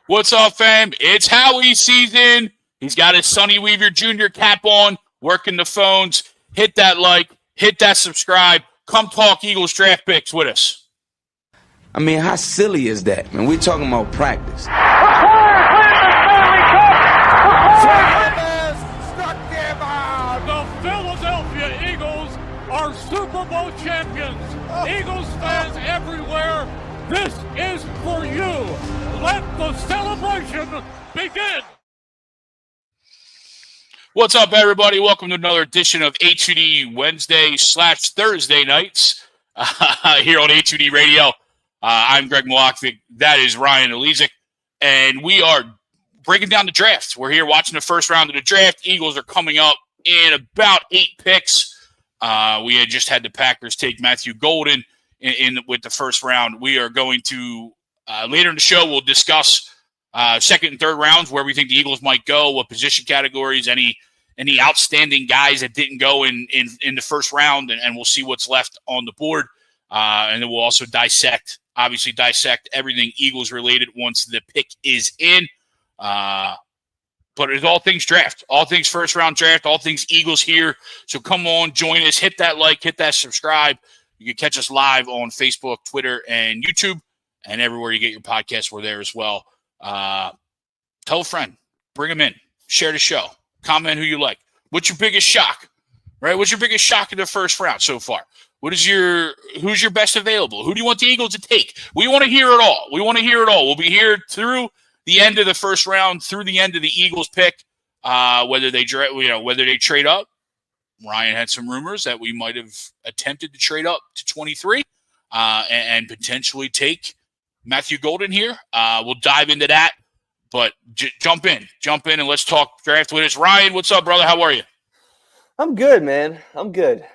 What's up, fam? It's Howie season. He's got his Sonny Weaver Jr. cap on, working the phones. Hit that like, hit that subscribe. Come talk Eagles draft picks with us. I mean, how silly is that, man? We're talking about practice. The Philadelphia Eagles are Super Bowl champions. Eagles fans everywhere, this is for you. Let the celebration begin. What's up, everybody? Welcome to another edition of A2D Wednesday/Thursday nights here on A2D Radio. I'm Greg Milwaukee. That is Ryan Elizik. And we are breaking down the draft. We're here watching the first round of the draft. Eagles are coming up in about 8 picks. We had just had the Packers take Matthew Golden with the first round. We are going to, later in the show, we'll discuss second and third rounds, where we think the Eagles might go, what position categories, any outstanding guys that didn't go in the first round, and we'll see what's left on the board. And then we'll also dissect everything Eagles related once the pick is in. But it's all things draft, all things first round draft, all things Eagles here. So come on, join us, hit that like, hit that subscribe. You can catch us live on Facebook, Twitter, and YouTube, and everywhere you get your podcasts, we're there as well. Tell a friend, bring them in, share the show, comment who you like. What's your biggest shock, right? What's your biggest shock in the first round so far? Who's your best available? Who do you want the Eagles to take? We want to hear it all. We'll be here through the end of the first round, through the end of the Eagles pick, whether they trade up. Ryan had some rumors that we might have attempted to trade up to 23 and potentially take Matthew Golden here. We'll dive into that, but jump in and let's talk draft with us. Ryan, what's up, brother? How are you? I'm good, man. I'm good.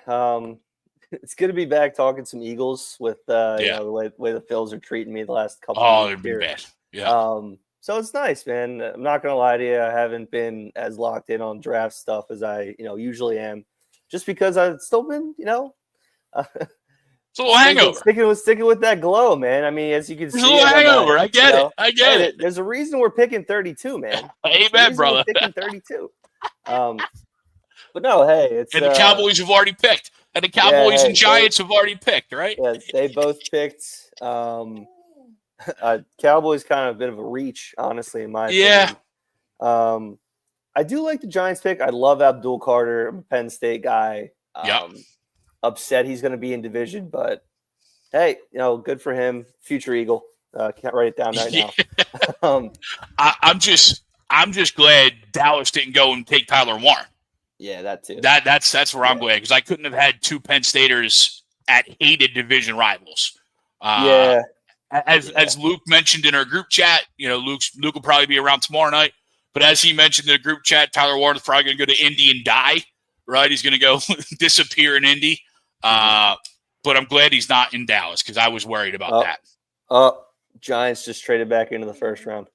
It's good to be back talking some Eagles with the way the Phils are treating me the last couple of years. They're been bad. Yeah. So it's nice, man. I'm not gonna lie to you. I haven't been as locked in on draft stuff as I, usually am, just because I've still been, it's a little hangover. Sticking with that glow, man. I mean, as you can see, it's a little hangover. I get it. There's a reason we're picking 32, man. Amen, brother. We're picking 32. But no, hey, it's and the Cowboys have already picked, and the Cowboys and Giants have already picked, right? Yeah, they both picked. Cowboys kind of a bit of a reach, honestly, in my opinion. I do like the Giants pick. I love Abdul Carter. I'm a Penn State guy. Upset he's going to be in division, but hey, good for him. Future Eagle. Can't write it down right now. I'm just glad Dallas didn't go and take Tyler Warren. Yeah, that too. That's where I'm glad, because I couldn't have had 2 Penn Staters at hated division rivals. As Luke mentioned in our group chat, Luke will probably be around tomorrow night. But as he mentioned in the group chat, Tyler Warren's probably going to go to Indy and die, right? He's going to go disappear in Indy. But I'm glad he's not in Dallas, because I was worried about that. Giants just traded back into the first round.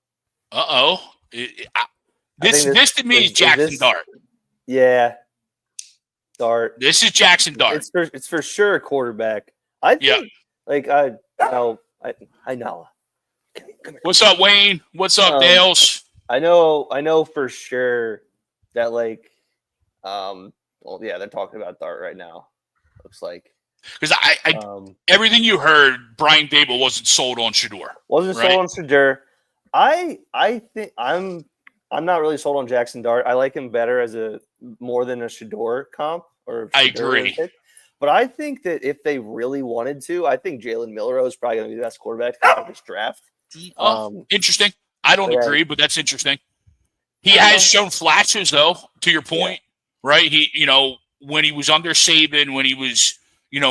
This to me is Jackson Dart. Yeah, Dart. This is Jackson Dart. It's for sure a quarterback. I think, I know. Come here. What's up, Wayne? What's up, Dales? I know for sure that they're talking about Dart right now. Looks like, because everything you heard, Brian Dable wasn't sold on Shedeur. Sold on Shedeur. I think I'm not really sold on Jackson Dart. I like him better as more than a Shedeur comp. I agree. Pick. But I think that if they really wanted to, I think Jalen Milroe is probably going to be the best quarterback of this draft. Interesting. I don't agree, but that's interesting. He has shown flashes, though, to your point, right? He, when he was under Saban, when he was, in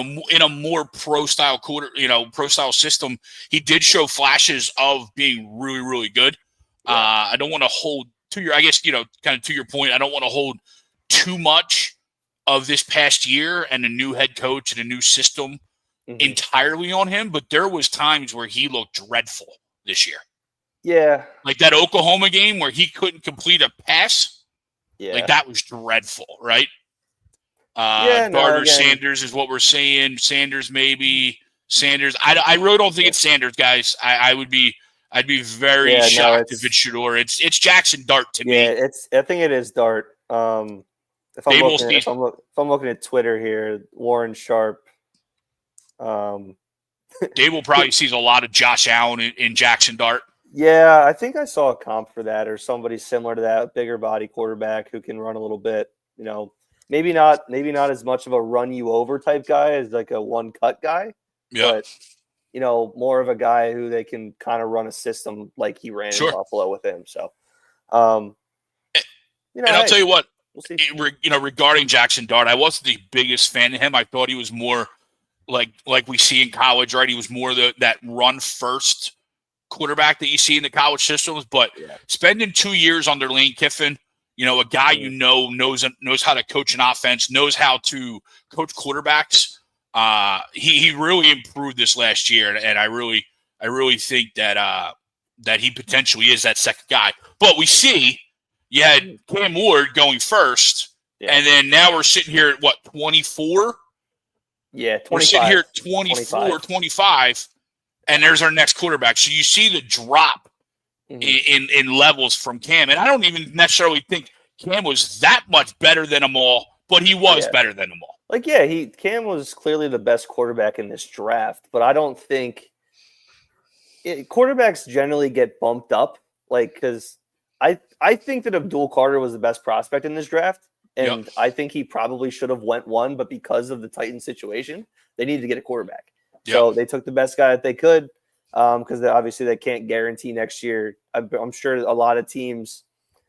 a more pro-style pro-style system, he did show flashes of being really, really good. I don't want to hold to your, kind of to your point, I don't want to hold too much of this past year and a new head coach and a new system entirely on him, but there was times where he looked dreadful this year. Yeah. Like that Oklahoma game where he couldn't complete a pass. Yeah. Like that was dreadful, right? Sanders is what we're saying. Sanders maybe. Sanders. I really don't think it's Sanders, guys. I would be I'd be very shocked if it's Shedeur. It's Jackson Dart to me. Yeah, I think it is Dart. If I'm looking at Twitter here, Warren Sharp. Dave will probably sees a lot of Josh Allen in Jackson Dart. Yeah, I think I saw a comp for that, or somebody similar to that, bigger body quarterback who can run a little bit. Maybe not as much of a run you over type guy as like a one cut guy. Yeah. But more of a guy who they can kind of run a system like he ran in Buffalo with him. So, and I'll tell you what, we'll see. Regarding Jackson Dart, I wasn't the biggest fan of him. I thought he was more like we see in college, right? He was more that run first quarterback that you see in the college systems. But spending 2 years under Lane Kiffin, a guy knows how to coach an offense, knows how to coach quarterbacks. He really improved this last year, and I really think that he potentially is that second guy. But we see you had Cam Ward going first, and then now we're sitting here at what, 24? Yeah, 25. We're sitting here at 24, 25, and there's our next quarterback. So you see the drop in levels from Cam, and I don't even necessarily think Cam was that much better than them all, but he was better than them all. Cam was clearly the best quarterback in this draft, but I don't think quarterbacks generally get bumped up, because I think that Abdul Carter was the best prospect in this draft, and I think he probably should have went one, but because of the Titans situation, they needed to get a quarterback. So they took the best guy that they could, because obviously they can't guarantee next year. I'm sure a lot of teams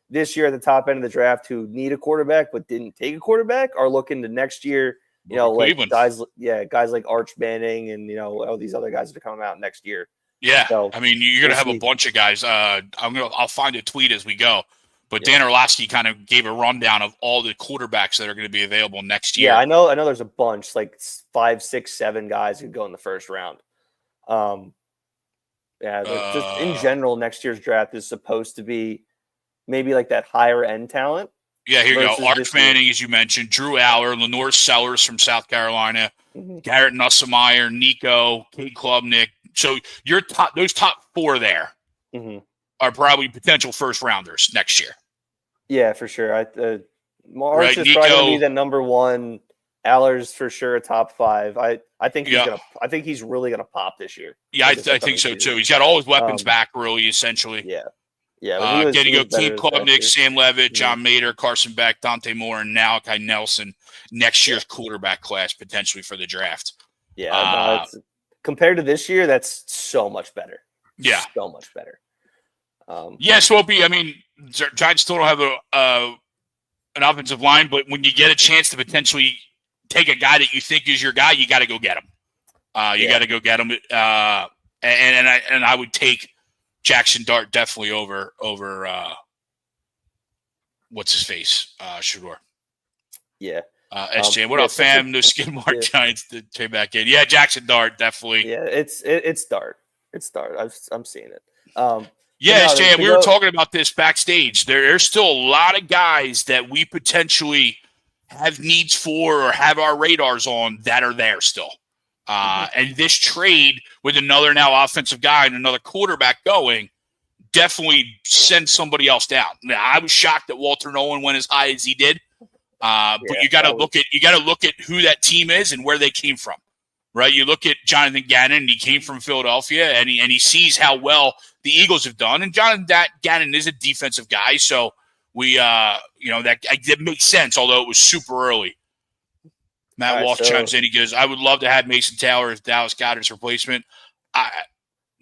this year at the top end of the draft who need a quarterback but didn't take a quarterback are looking to next year, like guys like Arch Manning and all these other guys that are coming out next year. Yeah, so, you're gonna have a bunch of guys. I'll find a tweet as we go. But Dan Orlovsky kind of gave a rundown of all the quarterbacks that are going to be available next year. Yeah, I know there's a bunch, like 5, 6, 7 guys who go in the first round. Just in general, next year's draft is supposed to be maybe like that higher end talent. Yeah, here you go. Arch Manning, as you mentioned, Drew Aller, Lenore Sellers from South Carolina, Garrett Nussmeier, Nico, Kate Klubnik. So those top 4 there are probably potential first rounders next year. Yeah, for sure. Arch is probably going to be the number 1. Aller's for sure a top 5. I think he's really gonna pop this year. Yeah, I think so too. He's got all his weapons back, really, essentially. Yeah. Getting to go Kate Klubnik, Sam Levitt, John Mater, Carson Beck, Dante Moore, and Malachi Nelson. Next year's quarterback class potentially for the draft. Yeah, compared to this year, that's so much better. Yeah, so much better. Giants still don't have an offensive line, but when you get a chance to potentially take a guy that you think is your guy, you got to go get him. You got to go get him. And I would take Jackson Dart definitely over what's his face, Shedeur. Yeah. SJ, what up, fam? No skin mark Giants to trade back in. Yeah, Jackson Dart definitely. Yeah, it's Dart. It's Dart. I'm seeing it. SJ, we were talking about this backstage. There's still a lot of guys that we potentially have needs for or have our radars on that are there still. And this trade with another now offensive guy and another quarterback going definitely sends somebody else down. Now, I was shocked that Walter Nolan went as high as he did. But you got to look at who that team is and where they came from, right? You look at Jonathan Gannon, and he came from Philadelphia, and he sees how well the Eagles have done. And Jonathan Gannon is a defensive guy, so we that makes sense. Although it was super early. Matt Walsh chimes in. He goes, "I would love to have Mason Taylor as Dallas Goedert's replacement."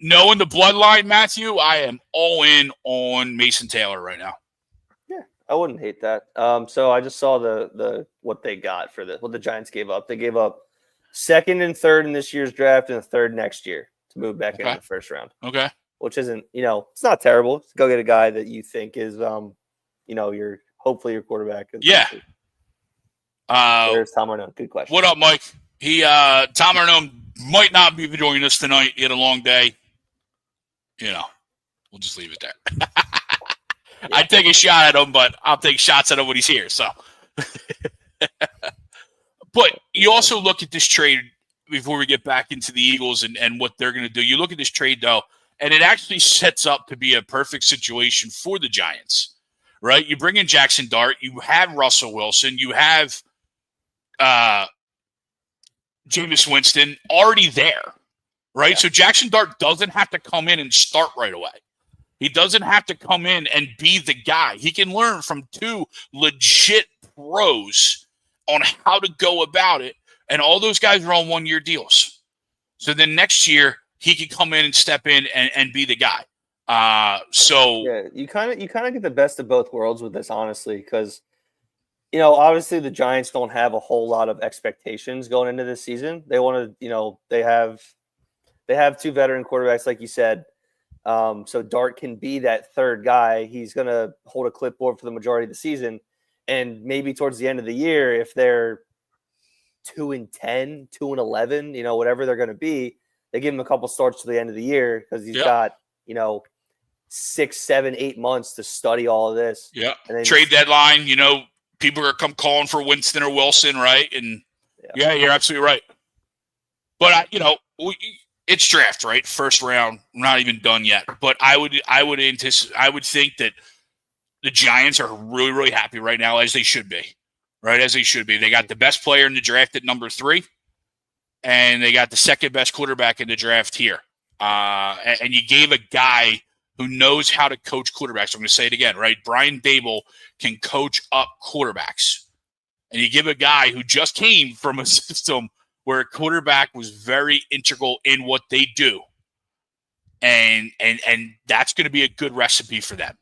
Knowing the bloodline, Matthew, I am all in on Mason Taylor right now. I wouldn't hate that. So I just saw the what they got for what the Giants gave up. They gave up 2nd and 3rd in this year's draft and a 3rd next year to move back in the first round. Okay. Which isn't, it's not terrible. Just go get a guy that you think is, hopefully your quarterback. Yeah. There's Tom Arnone. Good question. What up, Mike? Tom Arnone might not be joining us tonight. He had a long day. We'll just leave it there. I'd take a shot at him, but I'll take shots at him when he's here. So, but you also look at this trade before we get back into the Eagles and what they're going to do. You look at this trade, though, And it actually sets up to be a perfect situation for the Giants, right? You bring in Jackson Dart. You have Russell Wilson. You have Jameis Winston already there, right? Yeah. So Jackson Dart doesn't have to come in and start right away. He doesn't have to come in and be the guy. He can learn from two legit pros on how to go about it. And all those guys are on 1-year deals. So then next year, he can come in and step in and be the guy. You kind of get the best of both worlds with this, honestly, because obviously the Giants don't have a whole lot of expectations going into this season. They want to, they have 2 veteran quarterbacks, like you said. So Dart can be that third guy. He's going to hold a clipboard for the majority of the season. And maybe towards the end of the year, if they're 2-10, 2-11, whatever they're going to be, they give him a couple starts to the end of the year because he's got, 6, 7, 8 months to study all of this. Yeah. And trade deadline, people are come calling for Winston or Wilson, right? And yeah you're absolutely right. But it's draft, right? First round, not even done yet. But I would think that the Giants are really, really happy right now, as they should be. Right, as they should be. They got the best player in the draft at number 3, and they got the second best quarterback in the draft here. And you gave a guy who knows how to coach quarterbacks. I'm going to say it again, right? Brian Dable can coach up quarterbacks. And you give a guy who just came from a system where a quarterback was very integral in what they do. And that's going to be a good recipe for them.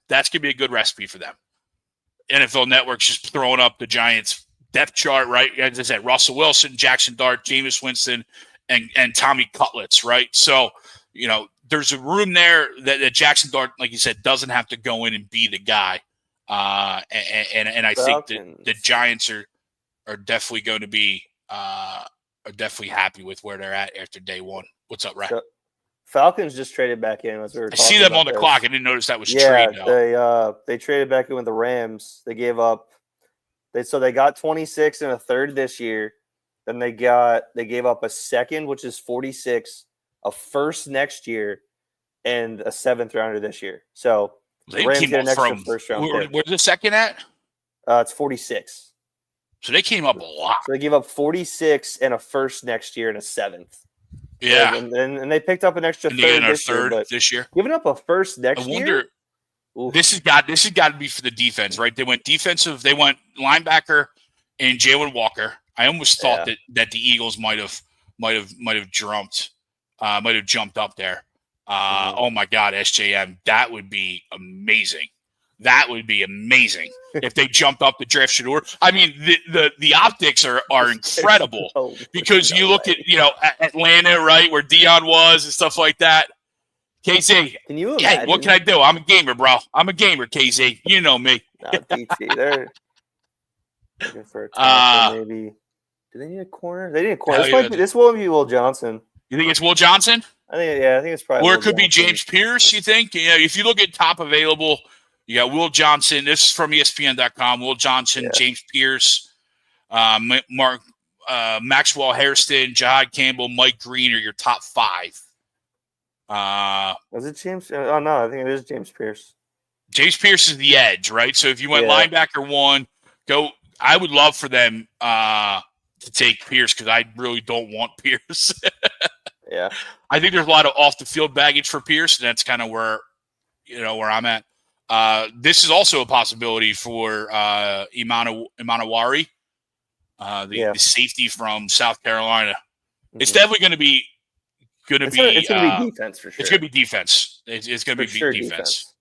NFL Network's just throwing up the Giants' depth chart, right? As I said, Russell Wilson, Jackson Dart, Jameis Winston, and Tommy Cutlets, right? So, there's a room there that Jackson Dart, like you said, doesn't have to go in and be the guy. And I think that the Giants are definitely going to be are definitely happy with where they're at after day one. What's up, Rat? Falcons just traded back in. As we were I see them on the clock. I didn't notice that was trade. They traded back in with the Rams. They gave up. They got 26 and a third this year. Then they gave up a second, which is 46, a first next year, and a 7th rounder this year. So they Rams came get an up extra from first round. Where's the second at? It's 46. So they came up a lot. So they gave up 46 and a first next year and a 7th. Yeah, and they picked up an extra third this year. Giving up a first next year. This has got to be for the defense, right? They went defensive. They went linebacker and Jalen Walker. I almost thought that the Eagles might have jumped up there. Oh my God, SJM, that would be amazing. That would be amazing if they jumped up the draft shooter. I mean, the optics are incredible because you look at Atlanta, right, where Dion was and stuff like that. KZ, can you imagine? Hey, what can I do? I'm a gamer, bro. I'm a gamer, KZ. You know me. DT, they're looking for a tackle, maybe. Do they need a corner? They need a corner. This will be Will Johnson. You think it's Will Johnson? I think it's probably. Or it could be James Pierce. You think? If you look at top available. You got Will Johnson. This is from ESPN.com. Will Johnson, James Pierce, Maxwell Hairston, Jihad Campbell, Mike Green are your top 5. Was it James? Oh, no, I think it is James Pierce. James Pierce is the edge, right? So if you went linebacker 1, go. I would love for them to take Pierce because I really don't want Pierce. Yeah. I think there's a lot of off-the-field baggage for Pierce, and that's kind of where I'm at. This is also a possibility for Imanawari, the safety from South Carolina. Mm-hmm. It's definitely going to be It's going to be defense for sure. It's going to be defense. It's going to be defense.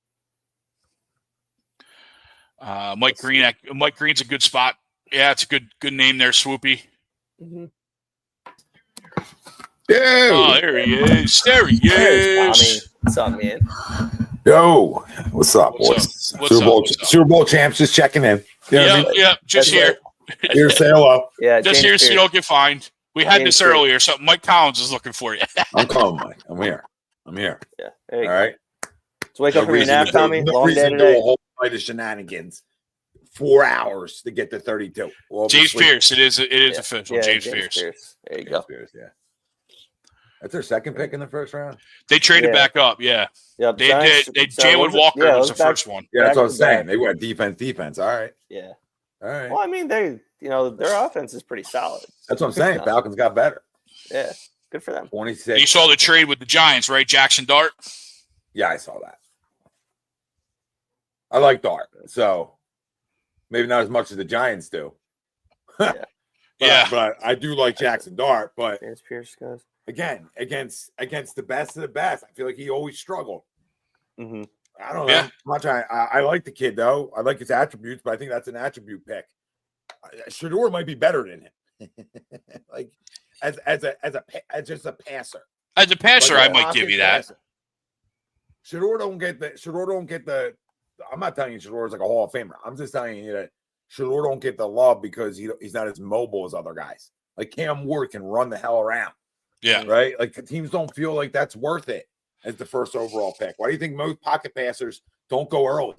Mike Green's a good spot. Yeah, it's a good name there, Swoopy. Mm-hmm. Yeah. Oh, there he is. Tommy. What's up, man? Yo, what's up, boys? Super Bowl champs just checking in. Just here. Here to say hello. Yeah, just here so you don't get fined. We had this earlier, so Mike Collins is looking for you. I'm calling Mike. I'm here. Yeah. All right. Let's wake up from your nap, Tommy. Long day today. A whole night of shenanigans. 4 hours to get to 32. James Pierce. It is official. Yeah, James Pierce. There you go. Pierce, yeah. That's their second pick in the first round. They traded back up. Yeah. Yep. They did. Jalen Walker was the first one. Yeah, that's what I was saying. They went defense. All right. Yeah. All right. Well, I mean, their offense is pretty solid. That's what I'm saying. Falcons got better. Yeah. Good for them. 26. You saw the trade with the Giants, right? Jackson Dart. Yeah, I saw that. I like Dart, so maybe not as much as the Giants do. But I do like Jackson Dart. But Pierce, guys. Again, against the best of the best, I feel like he always struggled. Mm-hmm. I don't know. Much. I like the kid though. I like his attributes, but I think that's an attribute pick. Shedeur might be better than him. Like as just a passer. As a passer, I might give you that. Shedeur don't get the. I'm not telling you Shedeur is like a Hall of Famer. I'm just telling you that Shedeur don't get the love because he's not as mobile as other guys. Like Cam Ward can run the hell around. Yeah. Right? Like the teams don't feel like that's worth it as the first overall pick. Why do you think most pocket passers don't go early?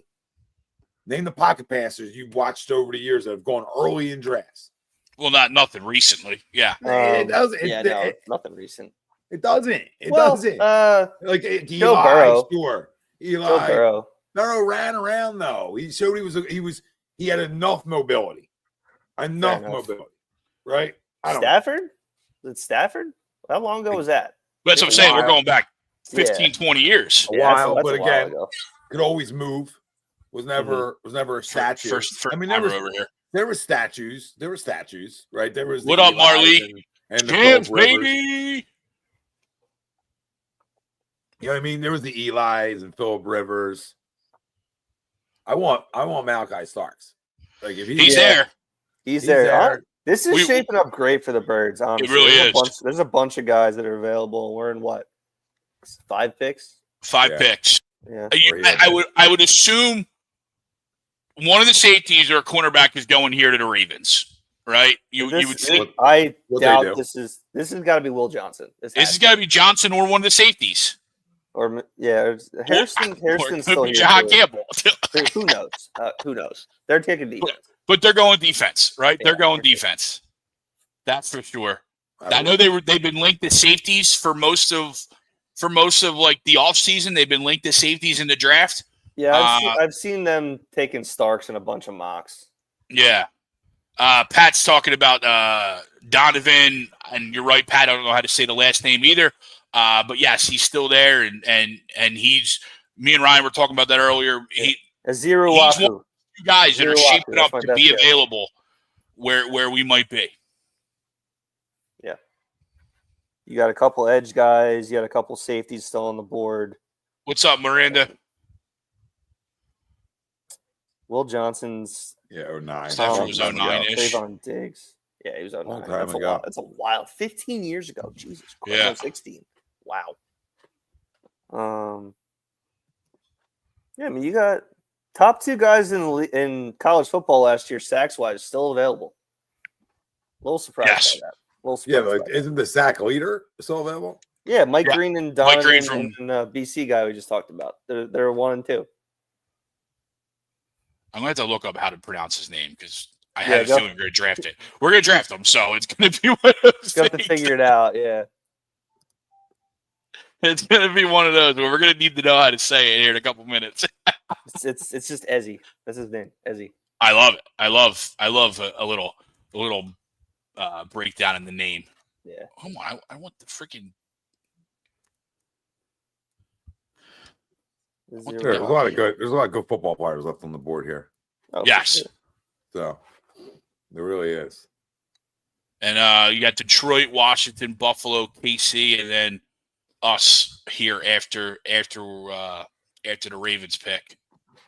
Name the pocket passers you've watched over the years that have gone early in drafts. Well, nothing recently. Yeah. It doesn't. Nothing recent. It doesn't. It doesn't. Like Joe Burrow. Sure. Joe Burrow. Burrow ran around though. He showed he had enough mobility. Mobility. Right? Stafford? Is it Stafford? How long ago was that? That's what I'm saying. We're going back 15, 20 years. A while, but again, could always move. Was never a statue. First I mean, over here. There were statues. Right? There was. What up, Marley? And Champs, baby. You know what I mean? There was the Eli's and Phillip Rivers. I want Malachi Starks. Like if he's there. He's there. This is shaping up great for the Birds, honestly. It really is. There's a bunch of guys that are available. We're in what? 5 picks? 5 picks. Yeah. I would assume one of the safeties or a cornerback is going here to the Ravens, right? You would think. I doubt this has got to be Will Johnson. This has got to be Johnson or one of the safeties. Or Harrison's still here. Jihad Campbell. Who knows? Who knows? They're taking defense. But they're going defense, right? They're going defense. That's for sure. I know they've been linked to safeties for most of like the offseason. They've been linked to safeties in the draft. Yeah, I've seen them taking Starks in a bunch of mocks. Yeah. Pat's talking about Donovan, and you're right, Pat. I don't know how to say the last name either. But yes, he's still there, and he's. Me and Ryan were talking about that earlier. Aziru he's one of the guys that are shaping up to be available where we might be. Yeah, you got a couple edge guys. You got a couple safeties still on the board. What's up, Miranda? Will Johnson's 09. Stafford was 09-ish. Trayvon Diggs. Yeah, he was 09. That's a while. 15 years ago. Jesus Christ. Yeah. 16. Wow. Yeah, I mean, you got top 2 guys in college football last year, sacks-wise, still available. A little surprised by that. Yeah, but isn't the sack leader still available? Yeah, Mike Green and Donovan Green and BC guy we just talked about. They're 1 and 2. I'm going to have to look up how to pronounce his name because I have a feeling we're going to draft it. We're going to draft him, so it's going to be one of those things. Got to figure it out, yeah. It's going to be one of those where we're going to need to know how to say it here in a couple minutes. It's just Ezzy. That's his name, Ezzy. I love it. I love a little breakdown in the name. Yeah. Oh my! I want the freaking. There's a lot of good football players left on the board here. Oh, yes. Sure. So there really is. And you got Detroit, Washington, Buffalo, KC, and then us here after the Ravens pick.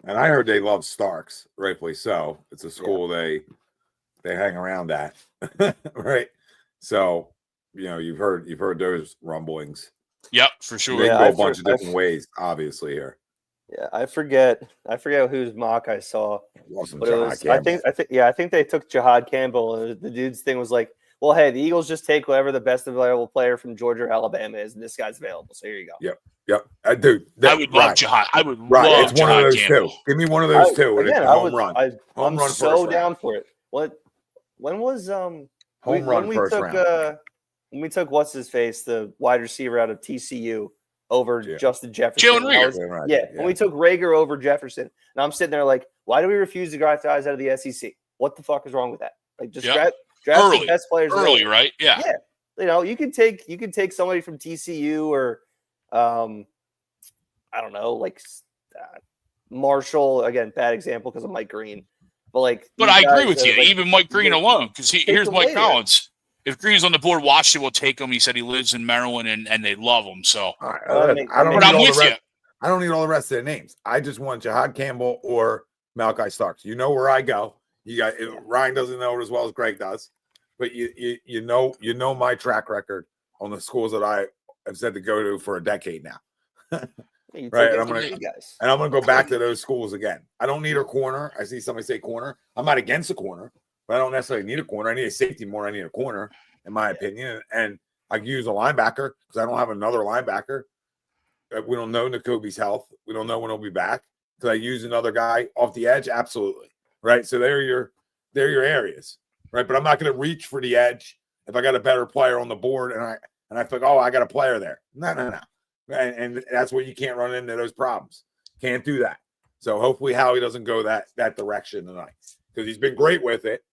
And I heard they love Starks, rightfully so. It's a school they hang around at, right? So you've heard those rumblings. Yep, for sure. They can go a bunch of different ways, obviously here. Yeah, I forget whose mock I saw. But it was, I think they took Jihad Campbell. The dude's thing was like, well, hey, the Eagles just take whatever the best available player from Georgia or Alabama is, and this guy's available. So here you go. Yep. Dude, I would love Jihad. I would love it's one of those Campbell. two. Give me one of those two. Again, home run. I'm so down for it. When was home run we first took round? when we took what's his face, the wide receiver out of TCU over Justin Jefferson. Jalen Reagor. When we took Reagor over Jefferson, and I'm sitting there like, why do we refuse to draft guys out of the SEC? What the fuck is wrong with that? Like, just draft the best players early, right? Yeah. You know, you can take somebody from TCU or, I don't know, like Marshall. Again, bad example because of Mike Green. But I agree with you. Even Mike Green alone, because here's Mike Collins. If Green's on the board, Washington will take him. He said he lives in Maryland and they love him. So I'm with you. I don't need all the rest of the names. I just want Jihad Campbell or Malachi Starks. You know where I go. Ryan doesn't know it as well as Greg does, but you know my track record on the schools that I have said to go to for a decade now. Right, and I'm gonna go back to those schools again. I don't need a corner. I see somebody say corner. I'm not against a corner, but I don't necessarily need a corner. I need a safety more. I need a corner, in my opinion. And I can use a linebacker because I don't have another linebacker. We don't know N'Kobe's health. We don't know when he'll be back. Could I use another guy off the edge? Absolutely. Right. So they're your areas. Right. But I'm not going to reach for the edge if I got a better player on the board and I think, oh, I got a player there. No. And that's where you can't run into those problems. Can't do that. So hopefully Howie doesn't go that direction tonight because he's been great with it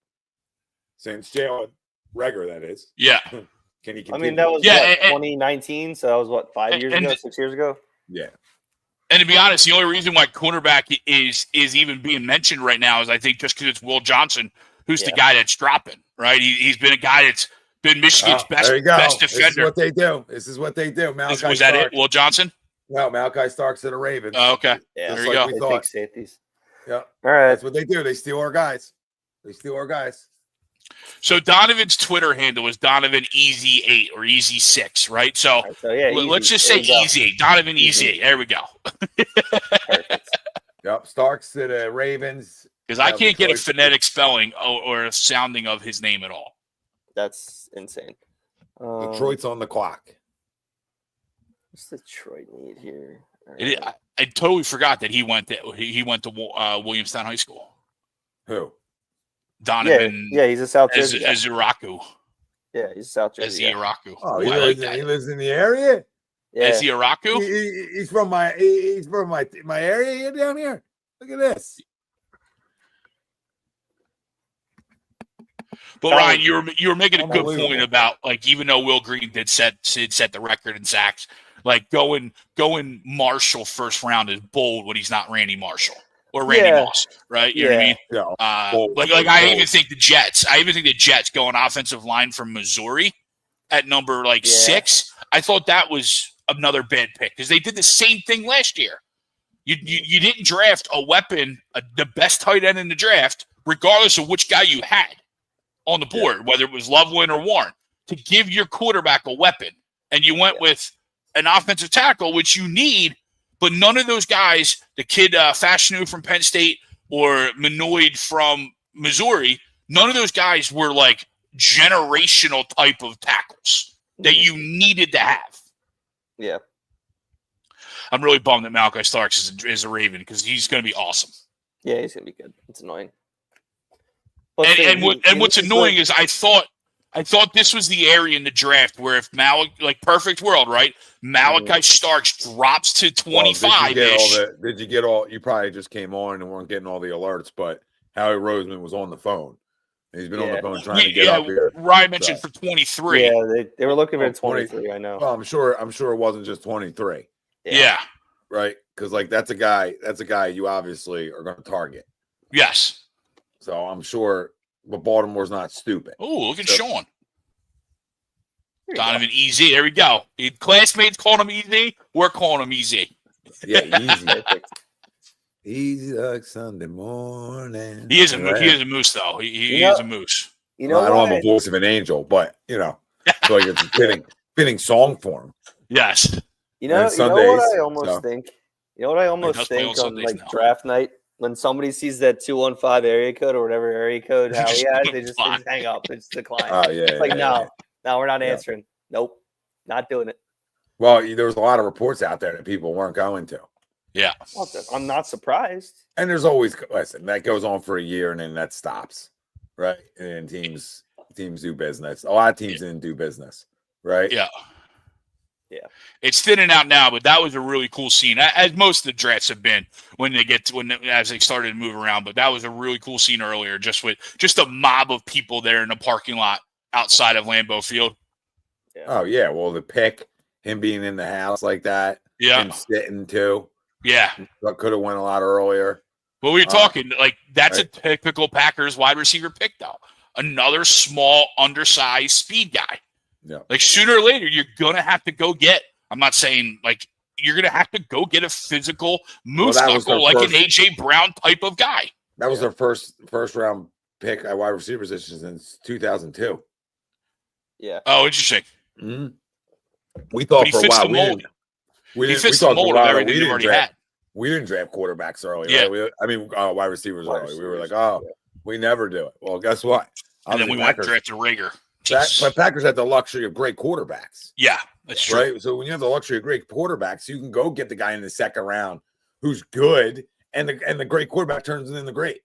since Jalen Reagor, that is. Yeah. Can he continue? I mean, that was 2019, so that was what, 5 years ago, 6 years ago? Yeah. And to be honest, the only reason why cornerback is even being mentioned right now is I think just because it's Will Johnson, who's the guy that's dropping, right? He's been a guy that's been Michigan's best defender. This is what they do. Was that it, Will Johnson? No, Malachi Starks to the Ravens. Oh, okay. Yeah, there you go. They take safeties. Yeah. All right. That's what they do. They steal our guys. So Donovan's Twitter handle is Donovan Easy 8 or Easy 6, right? So, let's just say Easy. Donovan Easy. There we go. Perfect. Yep. Starks to the Ravens. Because I can't get a phonetic spelling or a sounding of his name at all. That's insane. Detroit's on the clock. What's Detroit need here? I totally forgot that he went to Williamstown High School. Who? Donovan. Yeah, he's a South Jersey. Eziraku. Yeah, he's South Jersey. Eziraku. Oh, he lives in the area. Yeah. Eziraku. He's from my area down here. Look at this. But Ryan, you were making a good point about like even though Will Green did set the record in sacks, like going Marshall first round is bold when he's not Randy Marshall or Randy Moss, right? You know what I mean? Like I even think the Jets going offensive line from Missouri at number 6. I thought that was another bad pick because they did the same thing last year. You didn't draft a weapon, the best tight end in the draft, regardless of which guy you had on the board, whether it was Loveland or Warren, to give your quarterback a weapon. And you went with an offensive tackle, which you need, but none of those guys, the kid Fashanu from Penn State or Minoid from Missouri, none of those guys were like generational type of tackles that you needed to have. Yeah. I'm really bummed that Malachi Starks is a Raven because he's going to be awesome. Yeah, he's going to be good. It's annoying. And what's annoying is I thought this was the area in the draft where if perfect world, right? Malachi Starks drops to 25. Did you get all? You probably just came on and weren't getting all the alerts, but Howie Roseman was on the phone. He's been on the phone trying to get up here. Ryan mentioned for 23. Yeah, they were looking for 23. I know. Well, I'm sure it wasn't just 23. Yeah. Right, because that's a guy you obviously are going to target. Yes. So I'm sure, but Baltimore's not stupid. Oh, look at Sean. Donovan Easy. There we go. Classmates calling him Easy. We're calling him Easy. Yeah, Easy. Easy like Sunday morning. He is a moose, though. He is a moose. You know, I don't have a voice of an angel, but so it's a fitting song for him. Yes. You know what I almost think? You know what I almost think on draft night? When somebody sees that 215 area code or whatever area code Howie has, they just hang up. They just decline. It's like, no, we're not answering. Nope, not doing it. Well, there was a lot of reports out there that people weren't going to. Yeah. Well, I'm not surprised. And there's always, that goes on for a year and then that stops, right? And teams do business. A lot of teams didn't do business. right? Yeah. Yeah. It's thinning out now, but that was a really cool scene, as most of the drafts have been as they started to move around. But that was a really cool scene earlier, just a mob of people there in the parking lot outside of Lambeau Field. Yeah. Oh yeah, well the pick, him being in the house like that, Yeah, him sitting too. Yeah, that could have went a lot earlier. But we were talking like that's right. a typical Packers wide receiver pick, though. Another small, undersized speed guy. Yeah. Like sooner or later, you're gonna have to go get. I'm not saying like you're gonna have to go get a physical moose knuckle like an AJ Brown type of guy. That was their first round pick at wide receiver position since 2002. Yeah. Oh, interesting. Mm-hmm. We thought for a while he fits the mold of everything they've already had. We didn't draft quarterbacks early. Yeah. Right? Wide receivers early. We were like, we never do it. Well, guess what? And then we went draft to Rager. But Packers had the luxury of great quarterbacks. Yeah, that's true. Right. So when you have the luxury of great quarterbacks, you can go get the guy in the second round who's good, and the great quarterback turns into the great.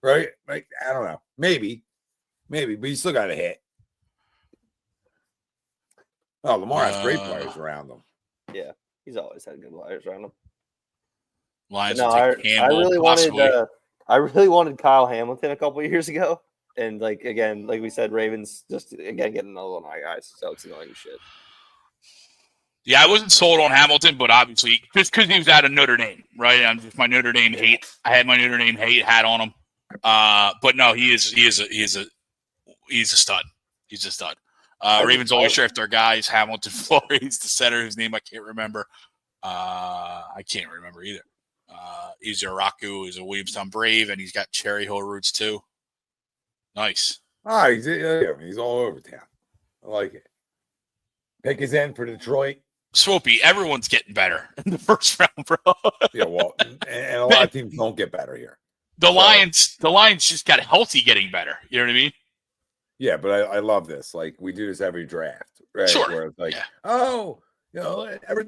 Right? Like I don't know. Maybe, but you still got to hit. Oh, Lamar has great players around him. Yeah, he's always had good players around him. Lions I really wanted Kyle Hamilton a couple of years ago. And like we said, Ravens just getting another one of my guys. So it's annoying shit. Yeah, I wasn't sold on Hamilton, but obviously just because he was out of Notre Dame, right? I'm just my Notre Dame hate. I had my Notre Dame hate hat on him. But no, he is a stud. He's a stud. Ravens always draft their guys. Hamilton Flores, the center, whose name I can't remember. I can't remember either. He's a Raku, he's a Williamstown Brave, and he's got Cherry Hill roots too. Nice. He's all over town. I like it. Pick his end for Detroit. Swoopy, everyone's getting better in the first round, bro. Yeah, well, and a lot of teams don't get better here. The Lions just got healthy getting better. You know what I mean? Yeah, but I love this. Like we do this every draft, right? Sure. Where it's like,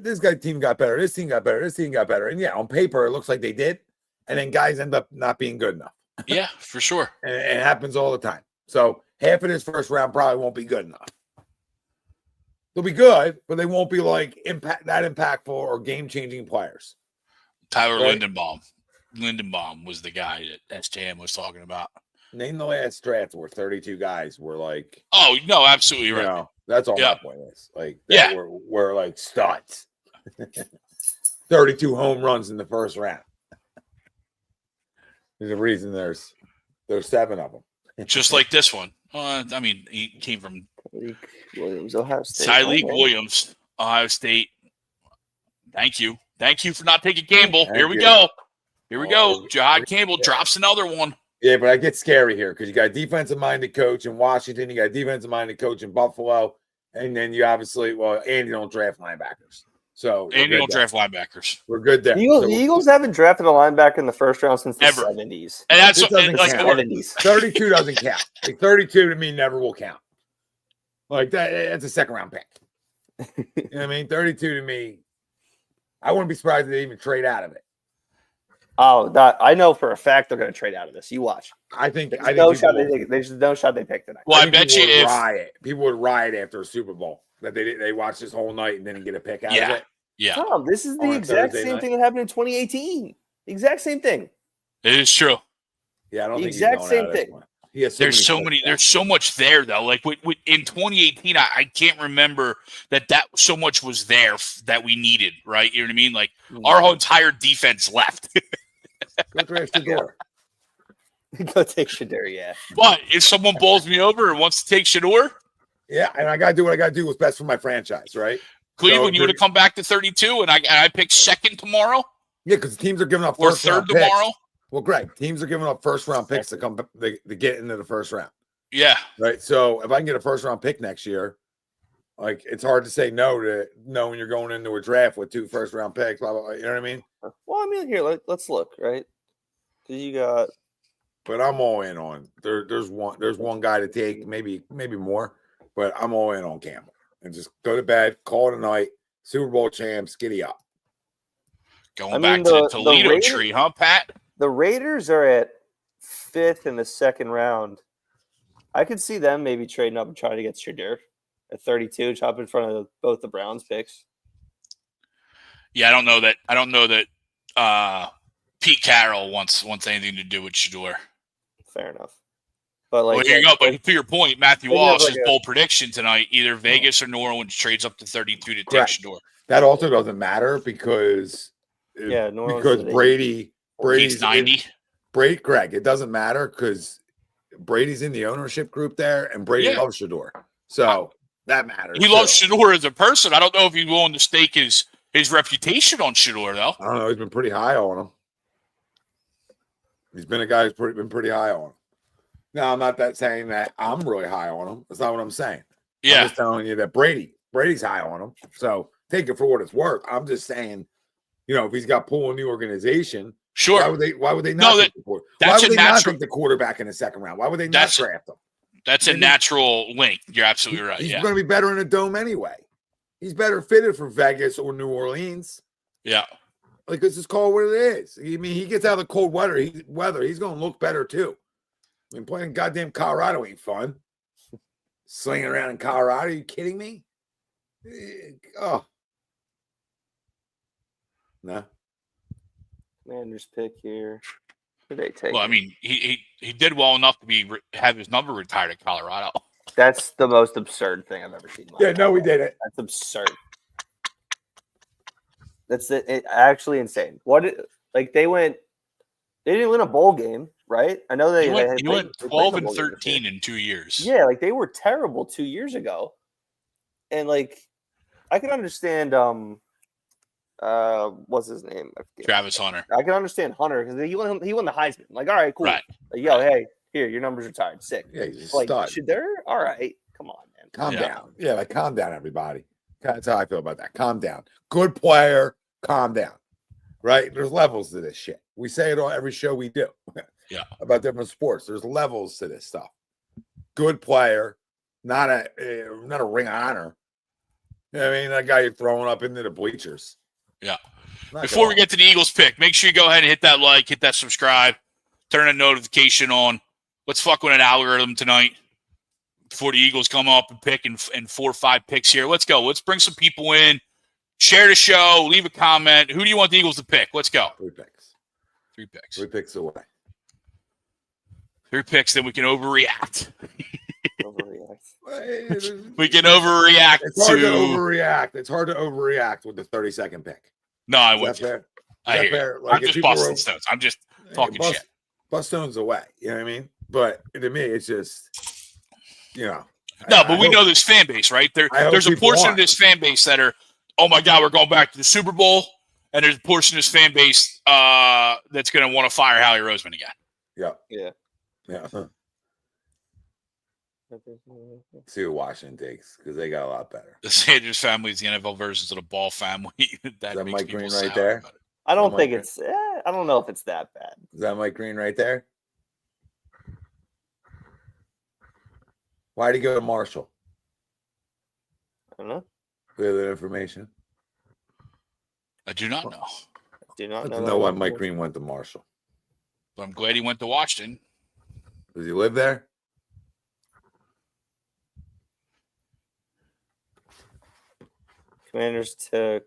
this team got better. This team got better. This team got better. And yeah, on paper it looks like they did, and then guys end up not being good enough. Yeah, for sure. And it happens all the time. So half of this first round probably won't be good enough. They'll be good, but they won't be like impactful or game-changing players. Tyler Lindenbaum. Lindenbaum was the guy that SJM was talking about. Name the last draft where 32 guys were like. Oh no, absolutely right. That's all my point is. Like, we're like studs. 32 home runs in the first round. There's a reason there's 7 of them. Just like this one. I mean, he came from Williams, Ohio State. Tyleek Williams, Ohio State. Thank you for not taking Campbell. Here we go. Jihad Campbell drops another one. Yeah, but I get scary here because you got a defensive-minded coach in Washington. You got a defensive-minded coach in Buffalo. And then you obviously, Andy don't draft linebackers. So Andy don't draft linebackers. We're good there. The Eagles haven't drafted a linebacker in the first round since the 70s. And that's doesn't count. 70s. 32 doesn't count. Like 32 to me never will count. Like that's a second-round pick. You know what I mean? 32 to me, I wouldn't be surprised if they even trade out of it. Oh, I know for a fact they're going to trade out of this. You watch. There's no shot they pick tonight. Well, I bet you people would riot after a Super Bowl that they watched this whole night and didn't get a pick out of it. Yeah. Tom, this is the exact same thing that happened in 2018. Exact same thing. It is true. Yeah, I don't think exact same thing. There's so much there though. Like in 2018, I can't remember that so much was there that we needed. Right? You know what I mean? Like our whole entire defense left. Go draft Shador. Go take Shador, yeah. But if someone bowls me over and wants to take Shador, yeah, and I gotta do what I gotta do. What's best for my franchise, right? Cleveland, you would have come back to 32, and I picked second tomorrow. Yeah, because teams are giving up or third tomorrow. Picks. Well, Greg, teams are giving up first-round picks to get into the first round. Yeah. Right. So if I can get a first-round pick next year, like it's hard to say no when you're going into a draft with 2 first-round picks. Blah, blah, blah, you know what I mean? Well, I mean, here let's look, right? Because you got. But I'm all in on there's one guy to take, maybe more, but I'm all in on Campbell and just go to bed, call it a night. Super Bowl champs, giddy up. Going back to the Toledo tree, huh, Pat? The Raiders are at 5th in the second round. I could see them maybe trading up and trying to get Shador. at 32, chop in front of both the Browns picks. Yeah, I don't know that Pete Carroll wants anything to do with Shador. Fair enough. But well, here you go. But to your point, Matthew Walsh's bold prediction tonight: either Vegas or New Orleans trades up to 32 to take Shador. That also doesn't matter because Brady's 90. Greg, it doesn't matter because Brady's in the ownership group there, and Brady loves Shador, so that matters. He loves Shador as a person. I don't know if he's willing to stake his reputation on Shador, though. I don't know. He's been pretty high on him. He's been a guy who's been pretty high on him. Now, I'm not saying that I'm really high on him. That's not what I'm saying. Yeah. I'm just telling you that Brady's high on him. So take it for what it's worth. I'm just saying, if he's got pull in the organization, sure. Why would they not take the quarterback in the second round? Why would they not draft him? That's a natural link. You're absolutely right. He's going to be better in a dome anyway. He's better fitted for Vegas or New Orleans. Yeah. Like, let's just call it what it is. I mean, he gets out of the cold weather. He's going to look better too. I mean, playing goddamn Colorado ain't fun. Slinging around in Colorado. Are you kidding me? Oh. No. Commander's pick here. Who they take? Well, I mean, he did well enough to have his number retired at Colorado. That's the most absurd thing I've ever seen. Yeah, no, we did it. That's absurd. That's it. Actually insane. They didn't win a bowl game, right? I know he went 12 and 13 in 2 years. Yeah, they were terrible 2 years ago. And I can understand what's his name? Travis Hunter. I can understand Hunter because he won the Heisman. All right, cool. Right. Hey, here, your number's retired. Sick. Yeah, he's a stud. Shador? All right. Come on, man. Calm down. Yeah, calm down, everybody. That's how I feel about that. Calm down. Good player. Calm down. Right? There's levels to this shit. We say it on every show we do. Yeah. About different sports. There's levels to this stuff. Good player, not a ring of honor. You know what I mean? That guy you're throwing up into the bleachers. Yeah. Before we get to the Eagles pick, make sure you go ahead and hit that like, hit that subscribe, turn a notification on. Let's fuck with an algorithm tonight before the Eagles come up and pick in 4 or 5 picks here. Let's go. Let's bring some people in. Share the show. Leave a comment. Who do you want the Eagles to pick? Let's go. 3 picks. 3 picks. 3 picks away. 3 picks, then we can overreact. We can overreact. It's hard to overreact. It's hard to overreact with the 32nd pick. No, I wouldn't. I hear like, I'm just busting stones. I'm just talking shit. Bust stones away. You know what I mean? But to me, it's just, No, but we know this fan base, right? There's a portion of this fan base that are, oh my God, we're going back to the Super Bowl. And there's a portion of this fan base that's going to want to fire Howie Roseman again. Yeah. See what Washington takes because they got a lot better. The Sanders family is the NFL versions of the Ball family. That is Mike Green right there? I don't think it's. I don't know if it's that bad. Is that Mike Green right there? Why'd he go to Marshall? I don't know. We have that information. I do not know. I do not know why Mike Green went to Marshall. But I'm glad he went to Washington. Does he live there? Commanders took.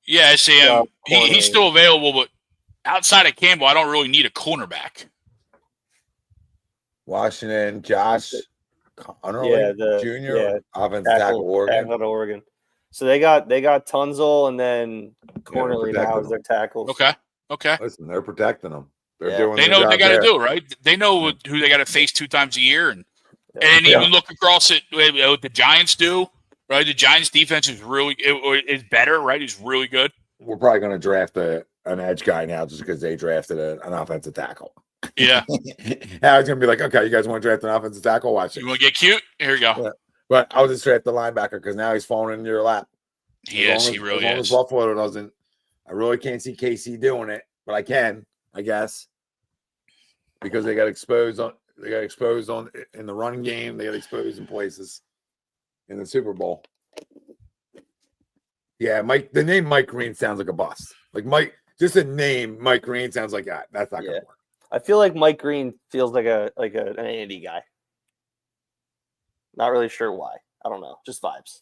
Yeah, Sam. He's still available, but outside of Campbell, I don't really need a cornerback. Washington, Josh Jr. Offensive tackle Oregon. So they got Tunzel and then Cornerly now as their tackles. Okay. Listen, they're protecting them. They know what they got to do, right? They know who they got to face 2 times a year, and even look across it. What the Giants do. Right, the Giants' defense is is better. Right, it's really good. We're probably going to draft an edge guy now just because they drafted an offensive tackle. Yeah, I was going to be like, okay, you guys want to draft an offensive tackle? Watch it. You want to get cute? Here you go. Yeah. But I'll just draft the linebacker because now he's falling into your lap. He really is. As Buffalo doesn't. I really can't see KC doing it, but I can, I guess, because they got exposed on in the running game. They got exposed in places. In the Super Bowl. Yeah, the name Mike Green sounds like a bust. Like just a name Mike Green sounds like that. That's not gonna work. I feel like Mike Green feels like an Andy guy. Not really sure why. I don't know. Just vibes.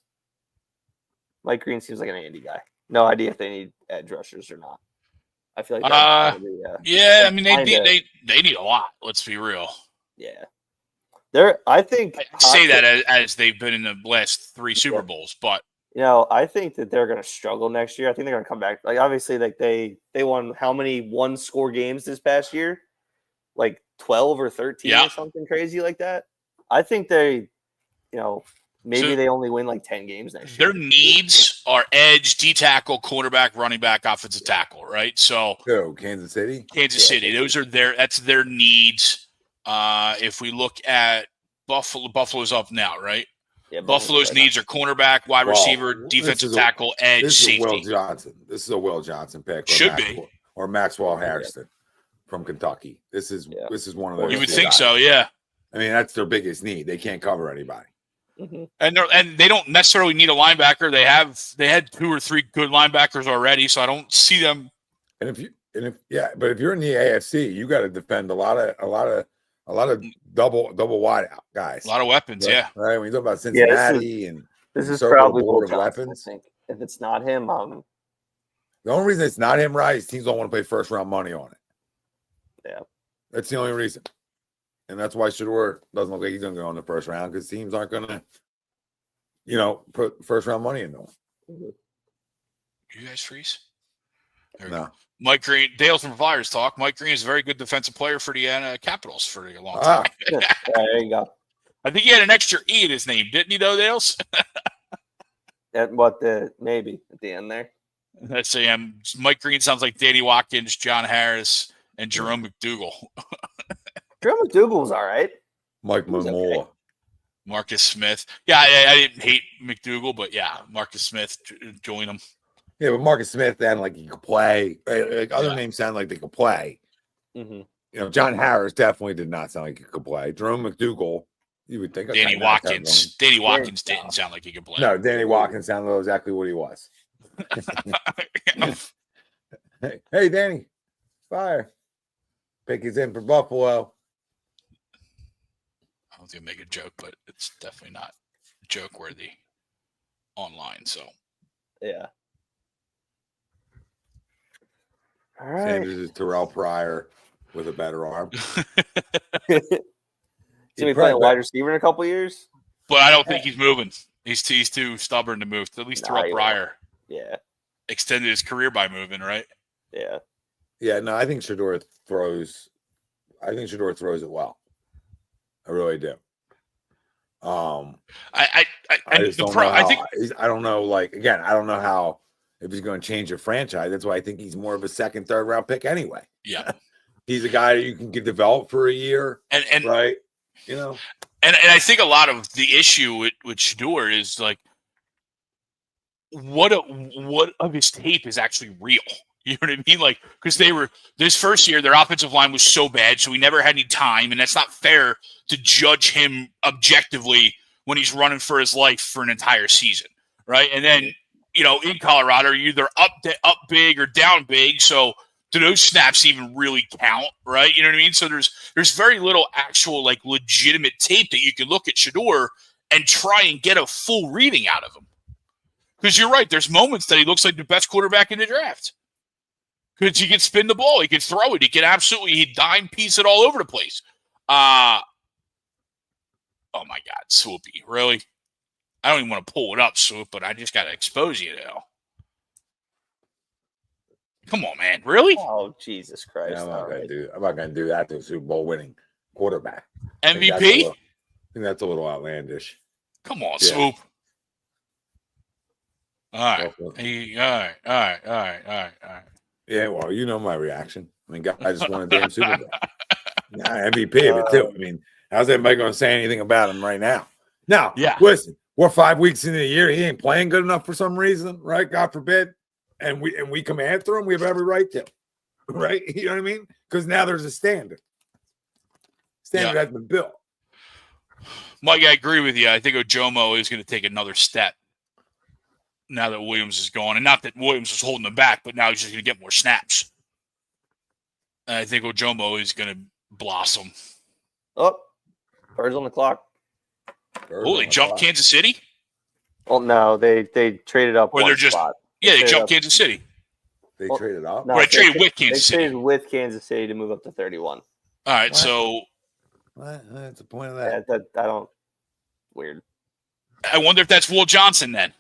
Mike Green seems like an Andy guy. No idea if they need edge rushers or not. I feel like that's probably, yeah. I mean, they need a lot. Let's be real. Yeah. I think I say that as they've been in the last 3 Super Bowls, but I think that they're going to struggle next year. I think they're going to come back. Like obviously, like they won how many 1-score games this past year? Like 12 or 13 or something crazy like that. I think they, maybe they only win like 10 games next year. Their needs are edge, D tackle, cornerback, running back, offensive tackle, right? So Kansas City. Those are that's their needs. If we look at Buffalo's up now, right? Yeah, Buffalo's needs are cornerback, wide receiver, defensive tackle, edge, safety. Will Johnson. This is a Will Johnson pick. Should be. Or Maxwell Harrison from Kentucky. This is one of those. You would think so, yeah. I mean, that's their biggest need. They can't cover anybody. Mm-hmm. And they don't necessarily need a linebacker. They had 2 or 3 good linebackers already, so I don't see them. But if you're in the AFC, you got to defend a lot of double wide out guys. A lot of weapons, right? yeah. Right. When you talk about Cincinnati this is probably board of Johnson, weapons. I think. If it's not him, the only reason it's not him, right, is teams don't want to pay first round money on it. Yeah. That's the only reason. And that's why Shedeur doesn't look like he's going to go in the first round, because teams aren't going to, put first round money into him. Mm-hmm. You guys freeze? No. Mike Green, Dale's from Flyers talk. Mike Green is a very good defensive player for the Capitals for a long time. There you go. I think he had an extra E in his name, didn't he, though, Dales? Maybe at the end there. Let's see. Mike Green sounds like Danny Watkins, John Harris, and Jerome McDougal. Jerome McDougal was all right. Mike Mamola. Okay. Marcus Smith. Yeah, I didn't hate McDougal, but yeah, Marcus Smith joined him. Yeah, but Marcus Smith sounded like he could play. Like other names sound like they could play. Mm-hmm. John Harris definitely did not sound like he could play. Jerome McDougal, you would think. Danny Watkins. Danny Watkins didn't sound like he could play. No, Danny Watkins sounded exactly what he was. Hey, Danny, fire. Pick is in for Buffalo. I don't think I make a joke, but it's definitely not joke worthy online. So yeah. All right. Sanders is Terrell Pryor with a better arm. He's gonna be playing wide receiver in a couple years. But I don't think he's moving. He's too stubborn to move. At least Terrell Pryor. Yeah. Extended his career by moving, right? Yeah. Yeah, no, I think Shedeur throws it well. I really do. I just don't know how, I don't know. Like, again, I don't know how, if he's going to change your franchise. That's why I think he's more of a second, third round pick anyway. Yeah. He's a guy that you can get developed for a year. And right. And I think a lot of the issue with Shedeur is like, what of his tape is actually real? You know what I mean? Like, because this first year, their offensive line was so bad, so he never had any time, and that's not fair to judge him objectively when he's running for his life for an entire season, right? And then, in Colorado, you're either up big or down big, so do those snaps even really count, right? You know what I mean? So there's very little actual, like, legitimate tape that you can look at Shedeur and try and get a full reading out of him. Because you're right, there's moments that he looks like the best quarterback in the draft. Because he can spin the ball, he can throw it, he dime piece it all over the place. Oh my God, Swoopy, really? I don't even want to pull it up, Swoop, but I just got to expose you now. Come on, man, really? Oh, Jesus Christ! Yeah, I'm not gonna do that to a Super Bowl winning quarterback. MVP? I think that's a little outlandish. Come on, Swoop. All right. Yeah, well, you know my reaction. I mean, I just won a damn Super Bowl. MVP of it too. I mean, how's everybody going to say anything about him right now? Now, listen, we're 5 weeks into the year. He ain't playing good enough for some reason, right? God forbid. And we come after him. We have every right to, right? You know what I mean? Because now there's a standard. Standard has been built. Mike, I agree with you. I think Ojomo is going to take another step now that Williams is gone. And not that Williams was holding him back, but now he's just going to get more snaps. And I think Ojomo is going to blossom. Oh, birds on the clock. Holy jump, Kansas City? Well, no, they traded up or one they're just spot. they jumped Kansas City. They traded up. Or they traded with Kansas City. They traded with Kansas City to move up to 31. All right, What? so What's the point of that? I don't. Weird. I wonder if that's Will Johnson then.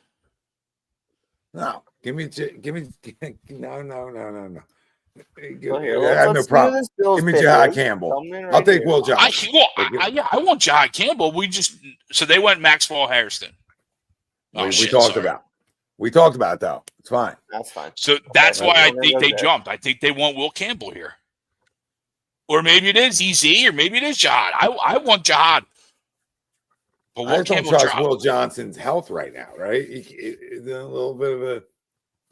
No, give me no. Well, here, I have no problem. Give me Jihad Campbell. I'll take Will Johnson. I want Jihad Campbell. So they went Maxwell Harrison. We talked about it, though. It's fine. That's fine. So that's why I think they jumped. I think they want Will Campbell here. Or maybe it is EZ, or maybe it is Jihad. I want Jihad. But I don't trust Will Johnson's health right now, right? Is a little bit of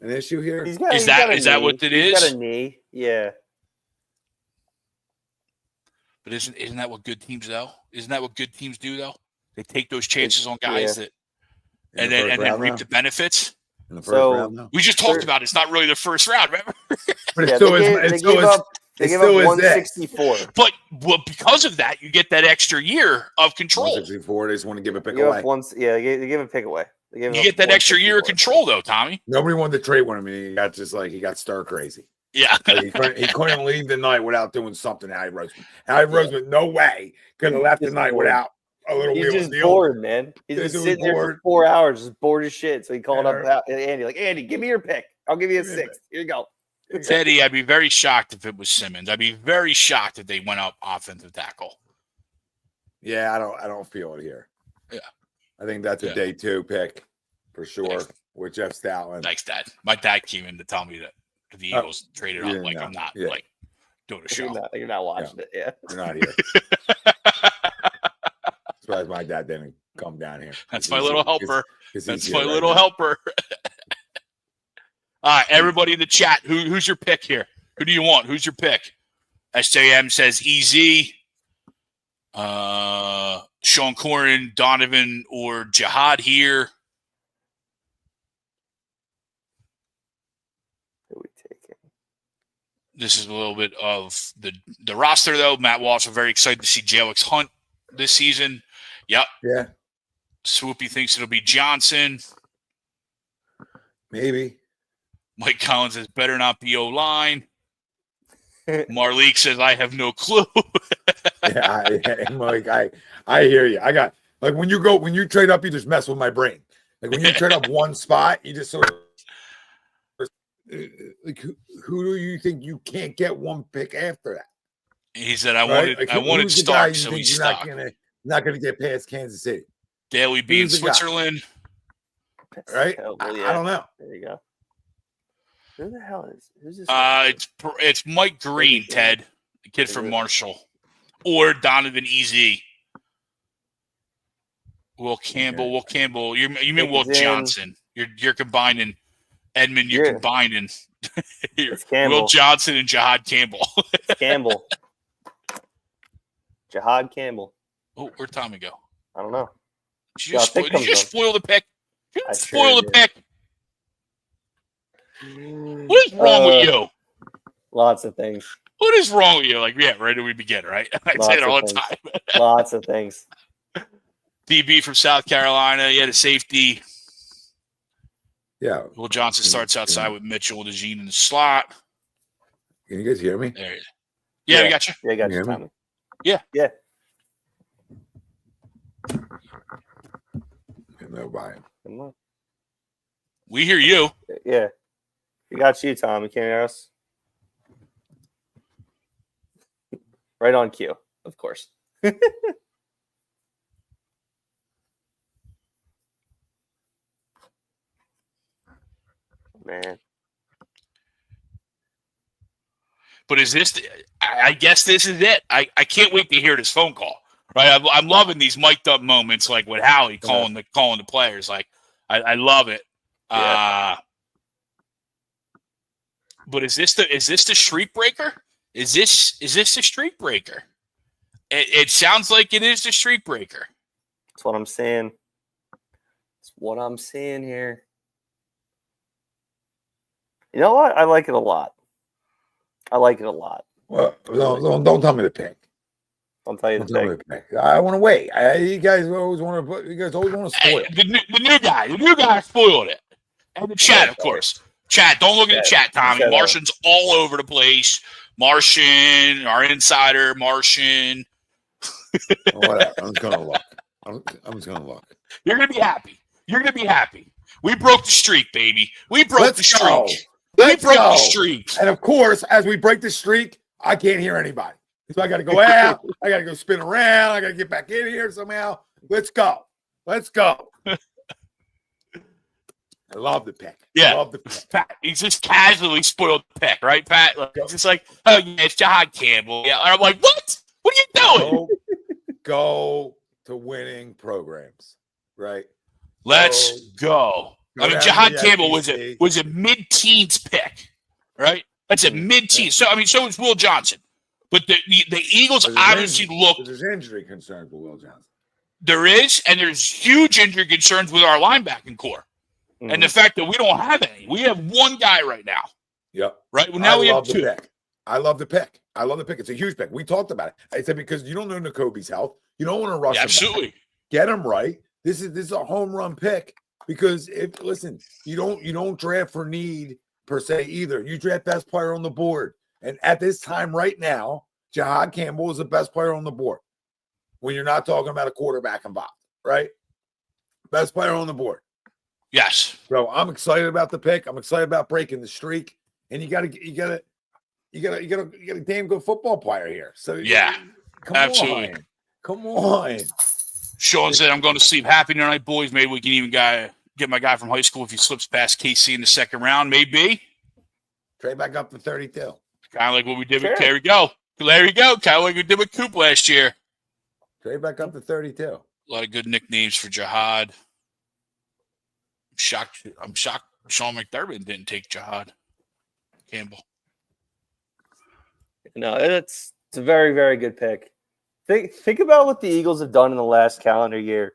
an issue here. Is that what it is? He's got a knee. Yeah. But isn't that what good teams though? Isn't that what good teams do though? They take those chances on guys and then reap the benefits. In the first round, no. We just talked about it's not really the first round, remember? But it still is. They gave up 164. But because of that, you get that extra year of control. 164. They just want to give a pick away. They gave a pick away. You get that extra year of control, though, Tommy. Nobody wanted to trade with him. He got stir crazy. Yeah, he couldn't leave the night without doing something. Howie Roseman, no way could have left the night without a little. He's just bored, man. He's just sitting there for 4 hours, just bored as shit. So he called up Andy, like, Andy, give me your pick. I'll give you a sixth. Here you go. Teddy, I'd be very shocked if it was Simmons. I'd be very shocked if they went up offensive tackle. Yeah, I don't feel it here. Yeah, I think that's a day 2 pick for sure with Jeff Stoutland. Thanks, Dad. My dad came in to tell me that the Eagles traded up. Like I'm not like doing a show. You're not watching it. Yeah, you're not here. Surprised my dad didn't come down here. That's my little helper. That's my little helper. All right, everybody in the chat, who's your pick here? Who do you want? Who's your pick? SJM says EZ, Sean Corrin, Donovan, or Jihad here. Who are we taking? This is a little bit of the roster, though. Matt Walsh, I'm very excited to see Jalix Hunt this season. Yep. Yeah. Swoopy thinks it'll be Johnson. Maybe. Mike Collins says better not be O-line. Marleek says I have no clue. Mike, I hear you. I got like when you trade up, you just mess with my brain. Like when you trade up one spot, you just sort of like who do you think you can't get one pick after that? He said I wanted Stark, so he's stuck. Not gonna get past Kansas City. Daly B in Switzerland. Right? I don't know. There you go. Who the hell who's this? It's Mike Green, Ted, the kid from Marshall, or Donovan EZ. Will Campbell. Will Campbell. You mean Will Johnson? You're combining Edmund. You're combining Will Johnson and Jihad Campbell. Campbell. Jihad Campbell. Oh, where'd Tommy go? I don't know. Did you just spoil the pick? Spoil the pick. What is wrong with you? Lots of things. What is wrong with you? Like, yeah, right when we begin, right? I say it all the time. Lots of things. DB from South Carolina. He had a safety. Yeah. Will Johnson starts outside with Mitchell, DeJean in the slot. Can you guys hear me? There. Yeah, we got you. Yeah, I got you, Tommy. Yeah. Yeah. Nobody. Come on. We hear you. Yeah. We got you, Tom. You can't hear us? Right on cue, of course. Man. But is this? I guess this is it. I can't wait to hear this phone call. Right, I'm loving these mic'd up moments, like with Howie calling the players. Like, I love it. Yeah. But is this the streak breaker? Is this the streak breaker? It sounds like it is the streak breaker. That's what I'm saying. That's what I'm saying here. You know what? I like it a lot. Well, don't tell me to pick. I'll tell you the pick. I want to wait. You guys always want to spoil. Hey, the new guy spoiled it. And the chat, of course. Chat, don't look at the chat, Tommy. Martian's all over the place. Martian, our insider, Martian. Whatever. I'm just gonna look. I'm just gonna look. You're gonna be happy. You're gonna be happy. We broke the streak, baby. We broke the streak. We broke the streak. And of course, as we break the streak, I can't hear anybody. So I got to go out. I got to go spin around. I got to get back in here somehow. Let's go. Let's go. I love the pick. Yeah. I love the pick. Pat, he's just casually spoiled the pick, right, Pat? Like, it's just like, oh, yeah, it's Jihad Campbell. Yeah. And I'm like, what? What are you doing? Go to winning programs, right? Let's go. I mean, Jihad Campbell was a mid-teens pick, right? That's a mid-teens. So, I mean, so is Will Johnson. But the Eagles obviously look. There's injury concerns with Will Johnson. There is, and there's huge injury concerns with our linebacking core. Mm-hmm. And the fact that we don't have any. We have one guy right now. Yep. Right? Well, now we have two. I love the pick. I love the pick. It's a huge pick. We talked about it. I said because you don't know N'Kobe's health. You don't want to rush him. Absolutely. Back. Get him right. This is a home run pick because you don't draft for need per se either. You draft best player on the board. And at this time right now, Jihad Campbell is the best player on the board when you're not talking about a quarterback involved, right? Best player on the board. Yes. So I'm excited about the pick. I'm excited about breaking the streak. And you got a damn good football player here. So yeah, absolutely. Come on. Sean said, I'm going to sleep happy tonight, boys. Maybe we can even get my guy from high school if he slips past KC in the second round. Maybe. Trade back up to 32. Kind of like what we did with There we go. There you go. Kind of like we did with Coop last year. Trade back up to 32. A lot of good nicknames for Jihad. I'm shocked Sean McDermott didn't take Jihad Campbell. No, it's a very, very good pick. Think about what the Eagles have done in the last calendar year.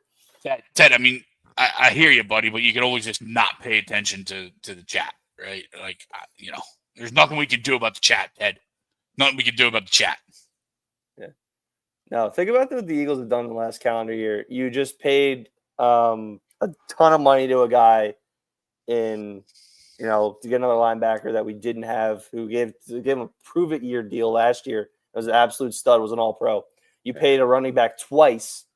Ted, I mean, I hear you, buddy, but you can always just not pay attention to the chat, right? Like, there's nothing we can do about the chat, Ted. Nothing we can do about the chat. Yeah. No, think about what the Eagles have done in the last calendar year. You just paid a ton of money to a guy to get another linebacker that we didn't have, who gave him a prove-it-year deal last year. It was an absolute stud, was an all-pro. You paid a running back twice,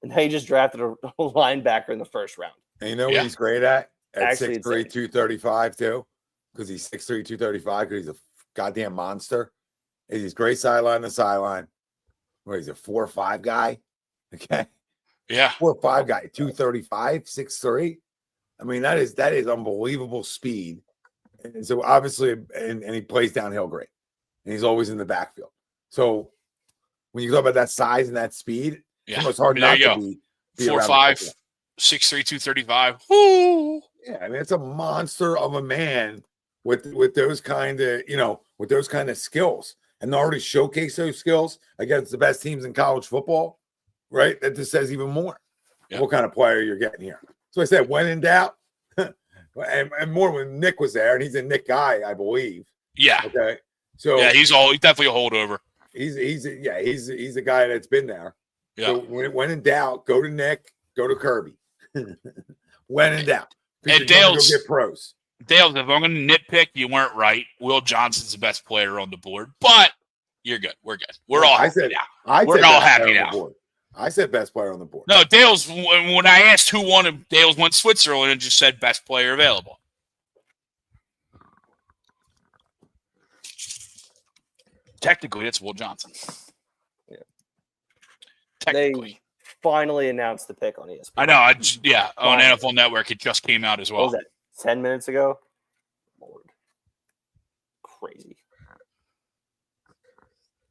and now you just drafted a linebacker in the first round. And you know what he's great at? At 6'3", 235, too? Because he's 6'3", 235, because he's a goddamn monster. He's great sideline to sideline. Where he's a 4'5" guy. Okay. Yeah. 4'5" guy, 235, 6'3". I mean, that is unbelievable speed. And so obviously, and he plays downhill great. And he's always in the backfield. So when you talk about that size and that speed, it's hard not to be 4'5", 6'3", 235. Woo! Yeah, I mean, it's a monster of a man with those kind of skills. And already showcase those skills against the best teams in college football, right? That just says even more what kind of player you're getting here. So I said, when in doubt, and more when Nick was there, and he's a Nick guy, I believe. Yeah. Okay. So he's definitely a holdover. He's a guy that's been there. Yeah. So when in doubt, go to Nick, go to Kirby. When in doubt, and Dale's go get pros. Dale, if I'm going to nitpick, you weren't right. Will Johnson's the best player on the board, but you're good. We're good. We're all happy now. We're all happy now. I said best player on the board. No, Dale's, when I asked who won, Dale's went Switzerland and just said best player available. Technically, it's Will Johnson. Yeah. Technically. They finally announced the pick on ESPN. I know. On NFL Network, it just came out as well. What was that? 10 minutes ago? Lord. Crazy.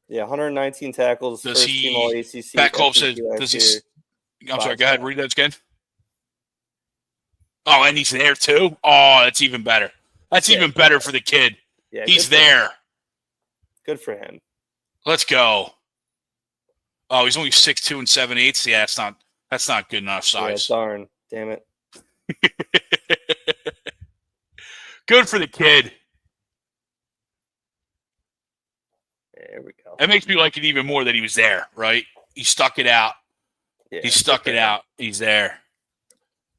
Yeah, 119 tackles. Does first team all ACC. Pat Cole said, I'm sorry, go ahead, read that again. Oh, and he's there too? Oh, that's even better. That's even better for the kid. Yeah, he's there. Good for him. Let's go. Oh, he's only 6'2" and 7/8. Yeah, that's not good enough size. Yeah, darn. Damn it. Good for the kid. There we go. It makes me like it even more that he was there, right? He stuck it out. Yeah, he stuck it out. He's there.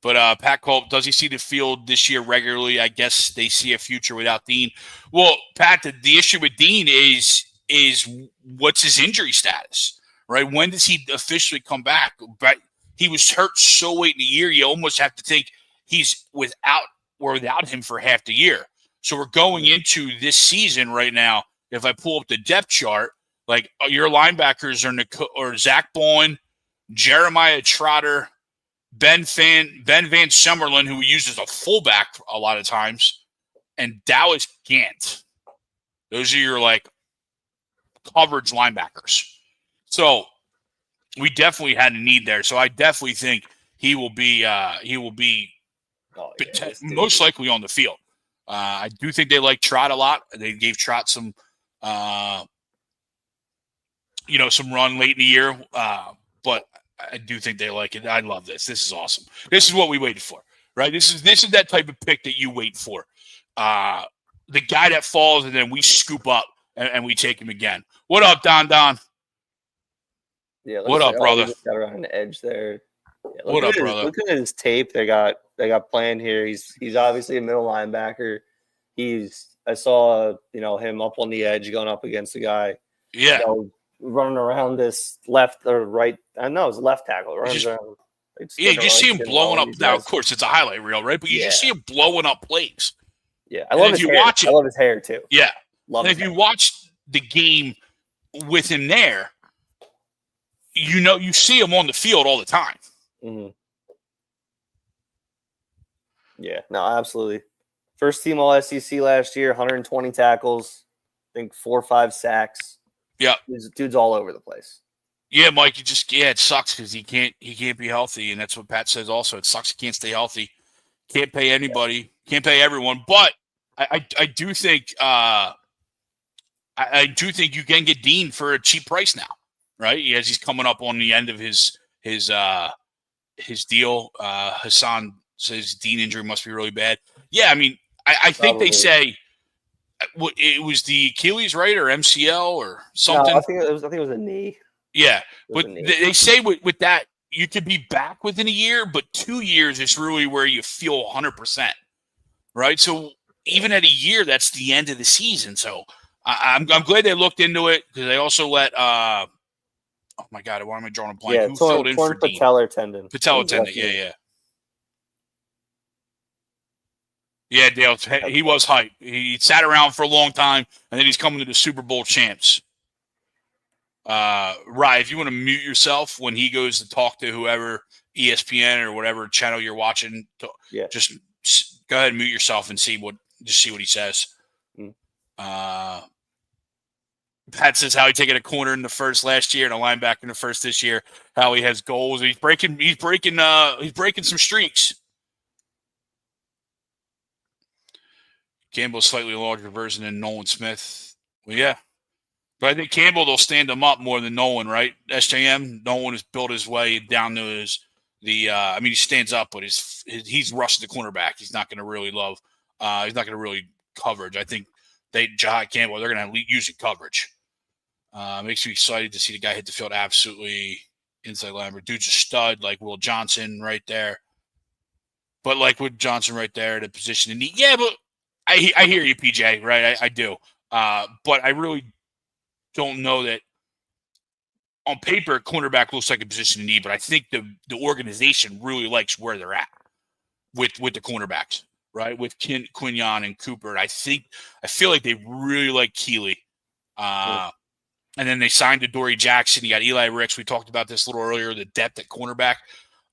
But Pat Culp, does he see the field this year regularly? I guess they see a future without Dean. Well, Pat, the issue with Dean is what's his injury status, right? When does he officially come back? But he was hurt so late in the year, you almost have to think he's without him for half the year. So we're going into this season right now. If I pull up the depth chart, like your linebackers are Zach Bowen, Jeremiah Trotter, Ben Van Summerlin, who we use as a fullback a lot of times, and Dallas Gant. Those are your like coverage linebackers. So we definitely had a need there. So I definitely think he will be most likely on the field. I do think they like Trot a lot. They gave Trot some run late in the year. But I do think they like it. I love this. This is awesome. This is what we waited for, right? This is that type of pick that you wait for. The guy that falls and then we scoop up and we take him again. What up, Don? Yeah. What up, brother? Just got around an edge there. Yeah, what up, brother? Look at his tape. They got planned here. He's obviously a middle linebacker. I saw him up on the edge going up against the guy. Yeah. Running around this left or right. I know it's left tackle. You just see him blowing up. Now, of course, it's a highlight reel, right? But you just see him blowing up plays. Yeah, I love his hair. I love his hair too. Yeah, and if you watch the game with him there, you see him on the field all the time. Mm-hmm. Yeah, no, absolutely. First team All SEC last year, 120 tackles, I think 4 or 5 sacks. Yeah, dude's all over the place. Yeah, Mike, it sucks because he can't be healthy, and that's what Pat says also. It sucks he can't stay healthy, can't pay anybody, can't pay everyone. But I do think I do think you can get Dean for a cheap price now, right? As he's coming up on the end of his deal. Hassan says Dean injury must be really bad. Yeah, I mean, I think they say. It was the Achilles, right, or MCL or something? No, I think it was a knee. Yeah, but they say with that you could be back within a year, but 2 years is really where you feel 100%, right? So even at a year, that's the end of the season. So I'm glad they looked into it because they also let oh my God, why am I drawing a blank? Yeah, who filled in for Dean? Patellar tendon. Yeah. Yeah, Dale, he was hype. He sat around for a long time, and then he's coming to the Super Bowl champs. Rye, if you want to mute yourself when he goes to talk to whoever, ESPN or whatever channel you're watching, just go ahead and mute yourself and see what he says. Pat says how he taking a corner in the first last year and a linebacker in the first this year. How he has goals. He's breaking some streaks. Campbell's slightly larger version than Nolan Smith. Well, yeah. But I think Campbell, they'll stand him up more than Nolan, right? SJM, Nolan has built his way down to he stands up, but he's rushed the cornerback. He's not going to really he's not going to really coverage. I think Jihad Campbell, they're going to use it coverage. Makes me excited to see the guy hit the field absolutely inside linebacker. Dude's a stud, like Will Johnson right there. But like with Johnson right there, the position in need. Yeah, but I hear you, PJ, right? I do. But I really don't know that on paper, cornerback looks like a position in need, but I think the organization really likes where they're at with the cornerbacks, right? With Quinyon and Cooper. I feel like they really like Keeley. And then they signed Adoree Jackson. You got Eli Ricks. We talked about this a little earlier, the depth at cornerback.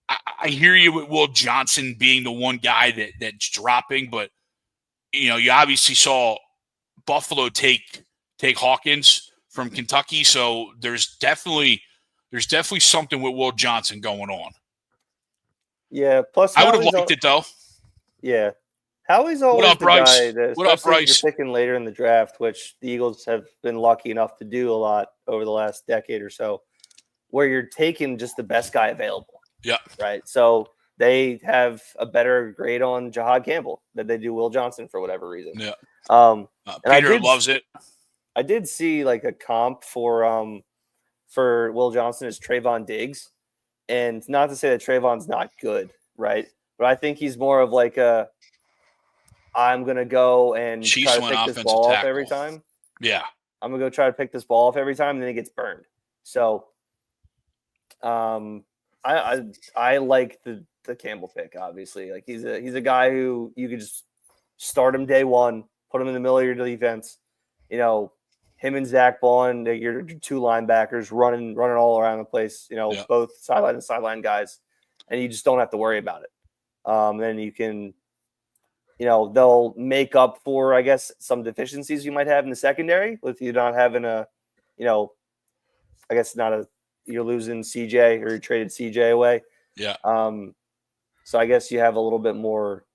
I hear you with Will Johnson being the one guy that's dropping, but you obviously saw Buffalo take Hawkins from Kentucky, so there's definitely something with Will Johnson going on. Yeah, plus I would have liked it though. Yeah, Howie's always the guy that, what up, Bryce? You're picking later in the draft, which the Eagles have been lucky enough to do a lot over the last decade or so, where you're taking just the best guy available. Yeah. Right. So they have a better grade on Jihad Campbell than they do Will Johnson for whatever reason. Yeah. And Peter loves it. I did see like a comp for Will Johnson is Trayvon Diggs, and not to say that Trayvon's not good, right? But I think he's more of like I'm gonna go and Chiefs try to pick this ball off every time. Yeah, I'm gonna go try to pick this ball off every time, and then it gets burned. So, I like the Campbell pick. Obviously, like he's a guy who you could just start him day one, put him in the middle of your defense. You know, him and Zach Bond, your two linebackers running all around the place. You know, both sideline and sideline guys, and you just don't have to worry about it. Then you can, you know, they'll make up for, I guess, some deficiencies you might have in the secondary with you not having a, you know, I guess you're losing CJ or you traded CJ away. Yeah. So I guess you have a little bit more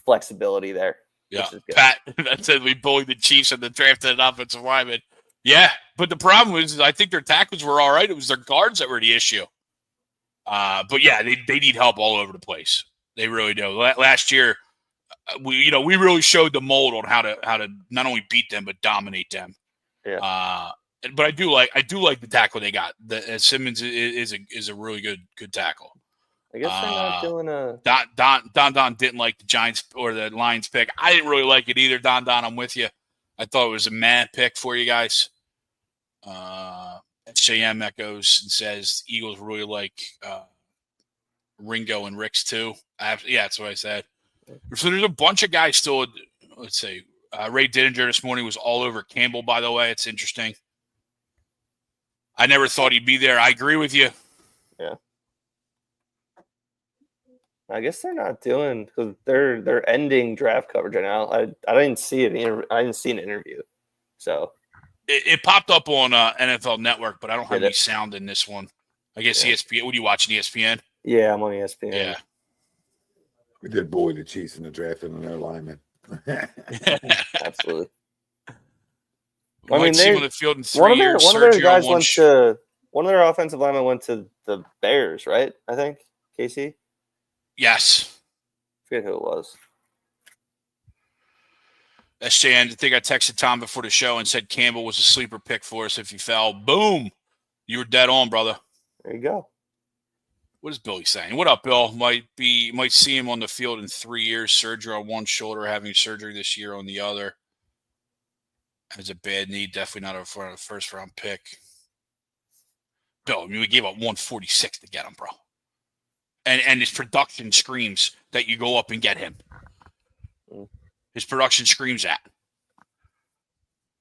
flexibility there. Yeah. Pat, that said we bullied the Chiefs and the drafted an offensive lineman. Yeah. But the problem was, I think their tackles were all right. It was their guards that were the issue. But yeah, they need help all over the place. They really do. Last year, we really showed the mold on how to not only beat them but dominate them. Yeah. But I do like the tackle they got. Simmons is a really good tackle. I guess they're not doing a Don didn't like the Giants or the Lions pick. I didn't really like it either. Don, I'm with you. I thought it was a mad pick for you guys. SJM echoes and says Eagles really like Ringo and Ricks too. Yeah, that's what I said. So there's a bunch of guys still. Let's see. Ray Didinger this morning was all over Campbell, by the way. It's interesting. I never thought he'd be there. I agree with you. Yeah. I guess they're not doing because they're ending draft coverage right now. I didn't see it. I didn't see an interview. So it popped up on NFL Network, but I don't have any sound in this one. I guess ESPN. What are you watching? ESPN? Yeah, I'm on ESPN. Yeah. We did bully the Chiefs in the draft and their linemen. Absolutely. I mean, they on the field in 3 years. One of their guys went to one of their offensive linemen went to the Bears, right? I think KC. Yes. I forget who it was. SJN, I think I texted Tom before the show and said Campbell was a sleeper pick for us if he fell. Boom. You were dead on, brother. There you go. What is Billy saying? What up, Bill? Might see him on the field in 3 years. Surgery on one shoulder, having surgery this year on the other. Has a bad knee. Definitely not a first round pick. Bill, I mean, we gave up 146 to get him, bro. And his production screams that you go up and get him. His production screams that.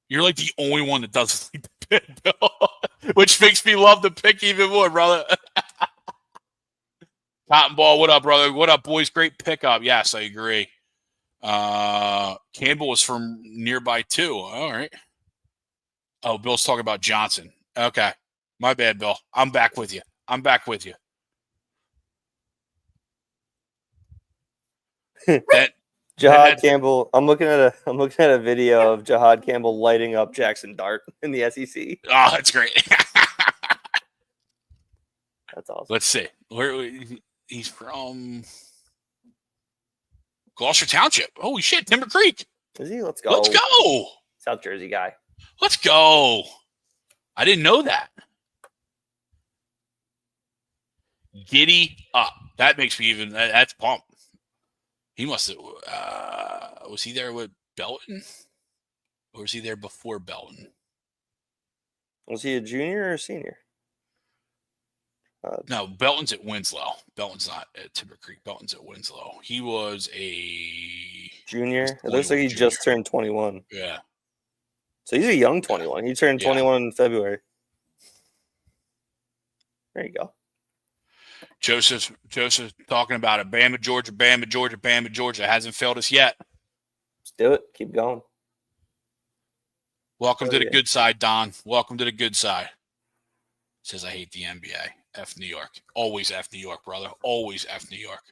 You're like the only one that doesn't like the pick, Bill. Which makes me love the pick even more, brother. Cotton Ball, what up, brother? What up, boys? Great pickup. Yes, I agree. Campbell was from nearby too. All right. Oh, Bill's talking about Johnson. Okay. My bad, Bill. I'm back with you. Jihad Campbell. I'm looking at a video of Jihad Campbell lighting up Jackson Dart in the SEC. Oh, that's great. That's awesome. Let's see. Where he's from? Gloucester Township. Holy shit, Timber Creek. Is he? Let's go. Let's go. South Jersey guy. Let's go. I didn't know that. Giddy up. That makes me even. That's pumped. He must have. Was he there with Belton? Or was he there before Belton? Was he a junior or a senior? No, Belton's at Winslow. Belton's not at Timber Creek. Belton's at Winslow. He was a junior. It looks like he just turned 21. Yeah. So he's a young 21. He turned 21 in February. There you go. Joseph talking about it. Bama, Georgia, Bama, Georgia, Bama, Georgia. Hasn't failed us yet. Let's do it. Keep going. Welcome to the good side, Don. Welcome to the good side. Says I hate the NBA. F New York. Always F New York, brother. Always F New York.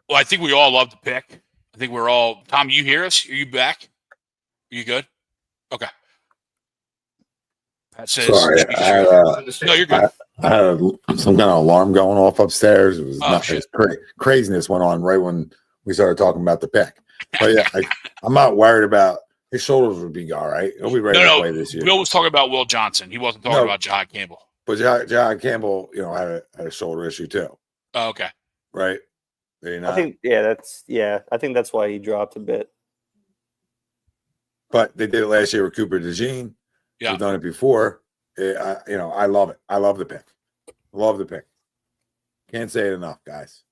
Well, I think we all love the pick. I think we're all. Tom, you hear us? Are you back? Are you good? Okay. Pat says. Sorry, no, you're good. I had some kind of alarm going off upstairs. It was craziness went on right when we started talking about the pick. But yeah, I'm not worried about his shoulders would be all right. He'll be ready to play this year. Bill was talking about Will Johnson. He wasn't talking about Jihad Campbell. But Jihad Campbell, had a shoulder issue too. Oh, okay. Right. I think that's why he dropped a bit. But they did it last year with Cooper DeJean. Yeah. We've done it before. I love it. I love the pick. Love the pick. Can't say it enough, guys.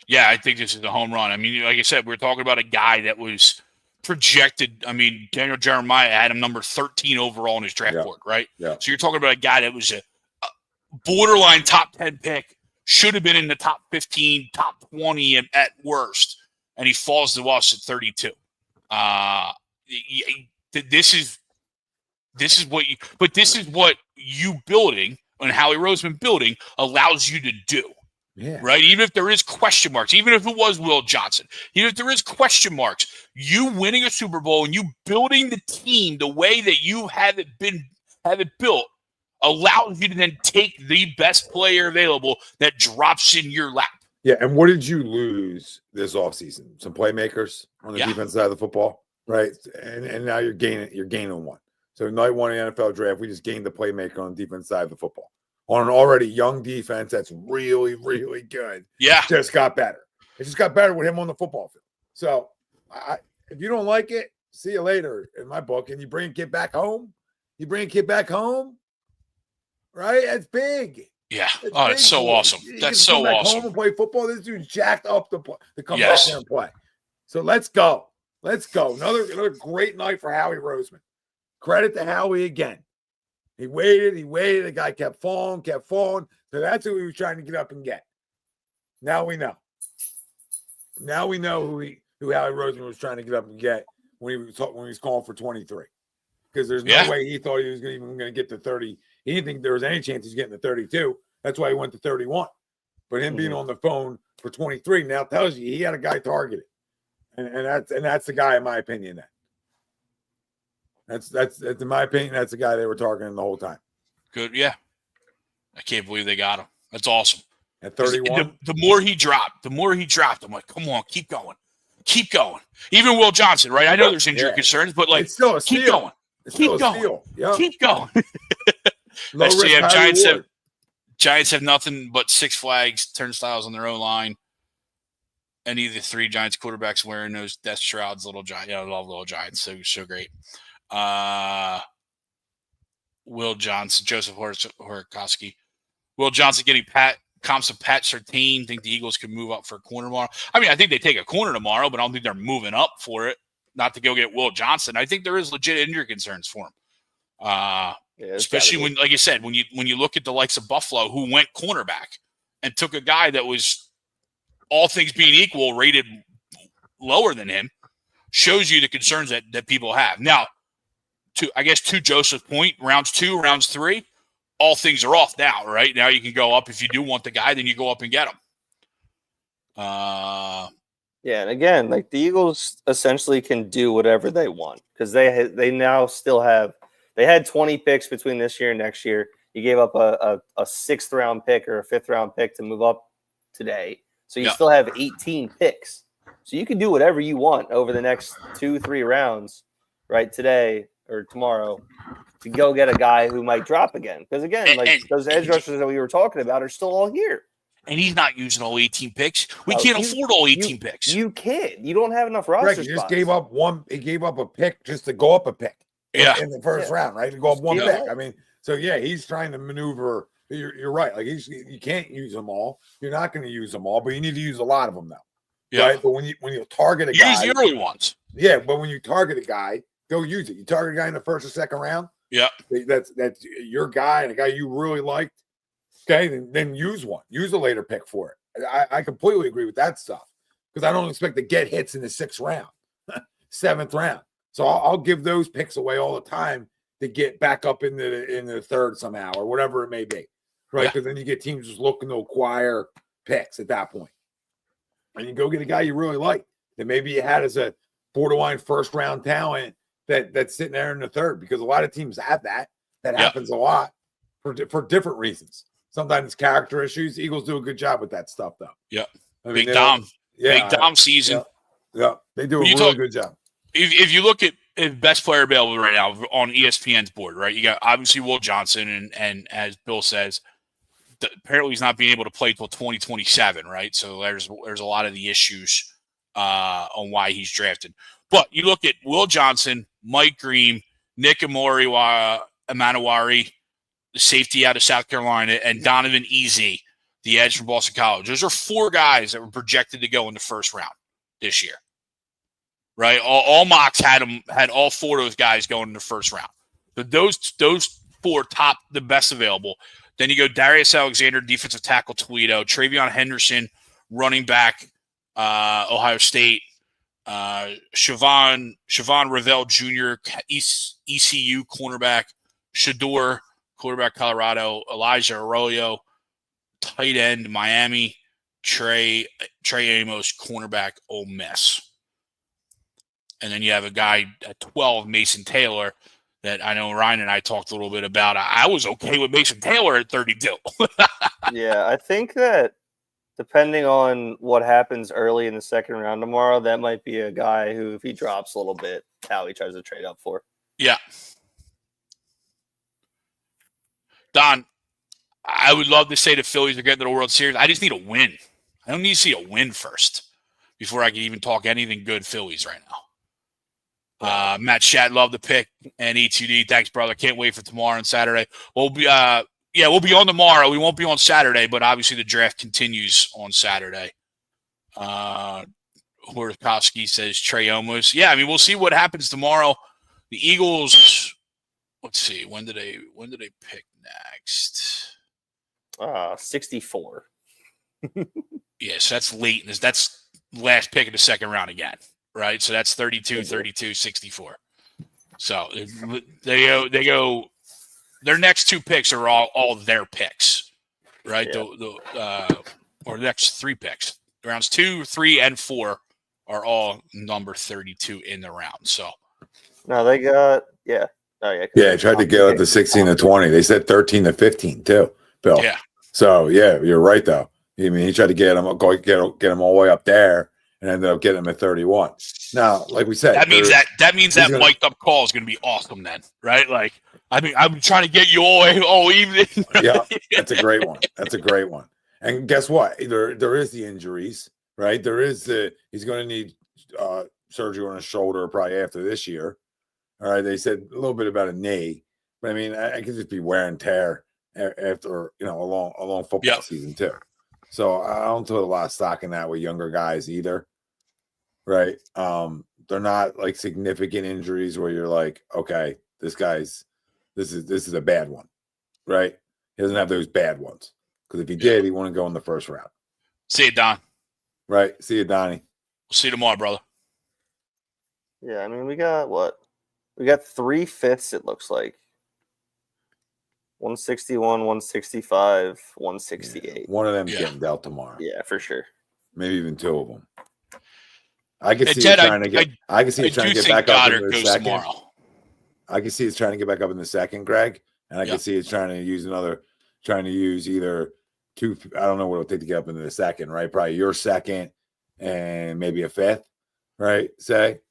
Yeah, I think this is a home run. I mean, like I said, we're talking about a guy that was projected. I mean, Daniel Jeremiah had him number 13 overall in his draft board, right? Yeah. So you're talking about a guy that was a borderline top 10 pick, should have been in the top 15, top 20 at worst, and he falls to us at 32. This is what you building and Howie Roseman building allows you to do. Yeah. Right? Even if there is question marks, even if it was Will Johnson, even if there is question marks, you winning a Super Bowl and you building the team the way that you have it built allows you to then take the best player available that drops in your lap. Yeah, and what did you lose this offseason? Some playmakers on the defense side of the football, right? And now you're gaining one. So night one in the NFL draft, we just gained the playmaker on the defense side of the football. On an already young defense that's really, really good. Yeah. Just got better. It just got better with him on the football field. So if you don't like it, see you later in my book. And you bring a kid back home. Right? That's big. Yeah. That's so awesome. That's so awesome. Home and play football. This dude's jacked up to come back there and play. So let's go. Another great night for Howie Roseman. Credit to Howie again. He waited. The guy kept falling. So that's who he was trying to get up and get. Now we know. Who Howie Roseman was trying to get up and get when he was calling for 23. Because there's no way he thought he was even going to get to 30. He didn't think there was any chance he's getting to 32. That's why he went to 31. But him being on the phone for 23 now tells you he had a guy targeted. And that's the guy, in my opinion, then. That's in my opinion, that's the guy they were targeting the whole time. Good, yeah. I can't believe they got him. That's awesome. At 31? The more he dropped, I'm like, come on, keep going. Even Will Johnson, right? I know there's injury concerns, but like, it's still a keep steal. going. It's Keep still a going. steal. Yep. Keep going. Giants have nothing but Six Flags turnstiles on their own line. Any of the three Giants quarterbacks wearing those death shrouds, little giant, I love little Giants. So great. Will Johnson, Joseph Horakowski. Will Johnson getting comps of Pat Surtain. Think the Eagles could move up for a corner tomorrow. I mean, I think they take a corner tomorrow, but I don't think they're moving up for it. Not to go get Will Johnson. I think there is legit injury concerns for him. Especially when, like I said, when you look at the likes of Buffalo, who went cornerback and took a guy that was, all things being equal, rated lower than him, shows you the concerns that people have. Now, to Joseph's point, rounds 2, rounds 3, all things are off now, right? Now you can go up. If you do want the guy, then you go up and get him. Yeah, and again, like the Eagles essentially can do whatever they want because they now still have – they had 20 picks between this year and next year. You gave up a 6th-round pick or a 5th-round pick to move up today. So you still have 18 picks. So you can do whatever you want over the next 2-3 rounds, right, today or tomorrow to go get a guy who might drop again. Because, again, those edge rushers that we were talking about are still all here. And he's not using all 18 picks. We can't afford all 18 picks. You can't. You don't have enough roster spots. He just gave up one. He gave up a pick just to go up a pick. In the first round, right? To go up one pick. I mean, so he's trying to maneuver. You're right. Like you can't use them all. You're not going to use them all, but you need to use a lot of them now. Yeah. Right. But when you target a guy, use the early ones. Yeah, but when you target a guy, go use it. You target a guy in the first or second round. Yeah. That's your guy and a guy you really liked. Okay, then use one. Use a later pick for it. I completely agree with that stuff because I don't expect to get hits in the 6th round, 7th round. So I'll give those picks away all the time to get back up in the 3rd somehow or whatever it may be, right? Because then you get teams just looking to acquire picks at that point, and you go get a guy you really like that maybe you had as a borderline 1st-round talent that's sitting there in the 3rd because a lot of teams have that. That happens a lot for different reasons. Sometimes it's character issues. Eagles do a good job with that stuff, though. Yeah. I mean, Big Dom. Big Dom season. Yeah. They do a really good job. If you look at best player available right now on ESPN's board, right? You got obviously Will Johnson, and as Bill says, apparently he's not being able to play till 2027, right? So there's a lot of the issues on why he's drafted. But you look at Will Johnson, Mike Green, Nick Amanawari, the safety out of South Carolina, and Donovan Easy, the edge from Boston College. Those are 4 guys that were projected to go in the first round this year. Right? All mocks had all 4 of those guys going in the first round. But those 4 top, the best available. Then you go Darius Alexander, defensive tackle, Toledo, Travion Henderson, running back, Ohio State, Siobhan Revell Jr., ECU cornerback, Shador, quarterback Colorado, Elijah Arroyo, tight end Miami, Trey Amos, cornerback Ole Miss. And then you have a guy at 12, Mason Taylor, that I know Ryan and I talked a little bit about. I was okay with Mason Taylor at 32. Yeah, I think that depending on what happens early in the second round tomorrow, that might be a guy who, if he drops a little bit, Howie tries to trade up for. Yeah. Don, I would love to say the Phillies are getting to the World Series. I just need a win. I don't need to see a win first before I can even talk anything good Phillies right now. Matt Shat, love the pick, and E2D. Thanks, brother. Can't wait for tomorrow and Saturday. We'll be on tomorrow. We won't be on Saturday, but obviously the draft continues on Saturday. Horkowski says Trey Amos. Yeah, I mean, we'll see what happens tomorrow. The Eagles. Let's see. When do they pick next? 64. Yes, that's late. That's last pick of the second round again. Right, so that's 32, 32, 64. So they go. Their next 2 picks are all their picks, right? Yeah. Or the next 3 picks, rounds 2, 3, and 4 are all number 32 in the round. So no, they got I tried to get it to 16 to 20. They said 13 to 15 too, Bill. Yeah. So you're right though. I mean, he tried to get them all the way up there. And ended up getting him at 31. Now, like we said, that means that mic'd up call is going to be awesome then, right? Like, I mean, I'm trying to get you all evening. Yeah, that's a great one. And guess what? There is the injuries, right? There is he's going to need surgery on his shoulder probably after this year. All right, they said a little bit about a knee, but I mean, I could just be wear and tear after a long football season too. So I don't put a lot of stock in that with younger guys either. Right. They're not like significant injuries where you're like, okay, this is a bad one. Right. He doesn't have those bad ones. Because if he did, he wouldn't go in the first round. See you, Don. Right. See you, Donnie. We'll see you tomorrow, brother. Yeah, I mean, we got what? We got 3 fifths, it looks like. 161, 165, 168. Yeah, one of them getting dealt tomorrow. Yeah, for sure. Maybe even 2 of them. I can see it trying to get back up in the second. Tomorrow. I can see it's trying to get back up in the second, Greg, and I can see it's trying to use either 2. I don't know what it'll take to get up into the second, right? Probably your second and maybe a 5th, right? Say,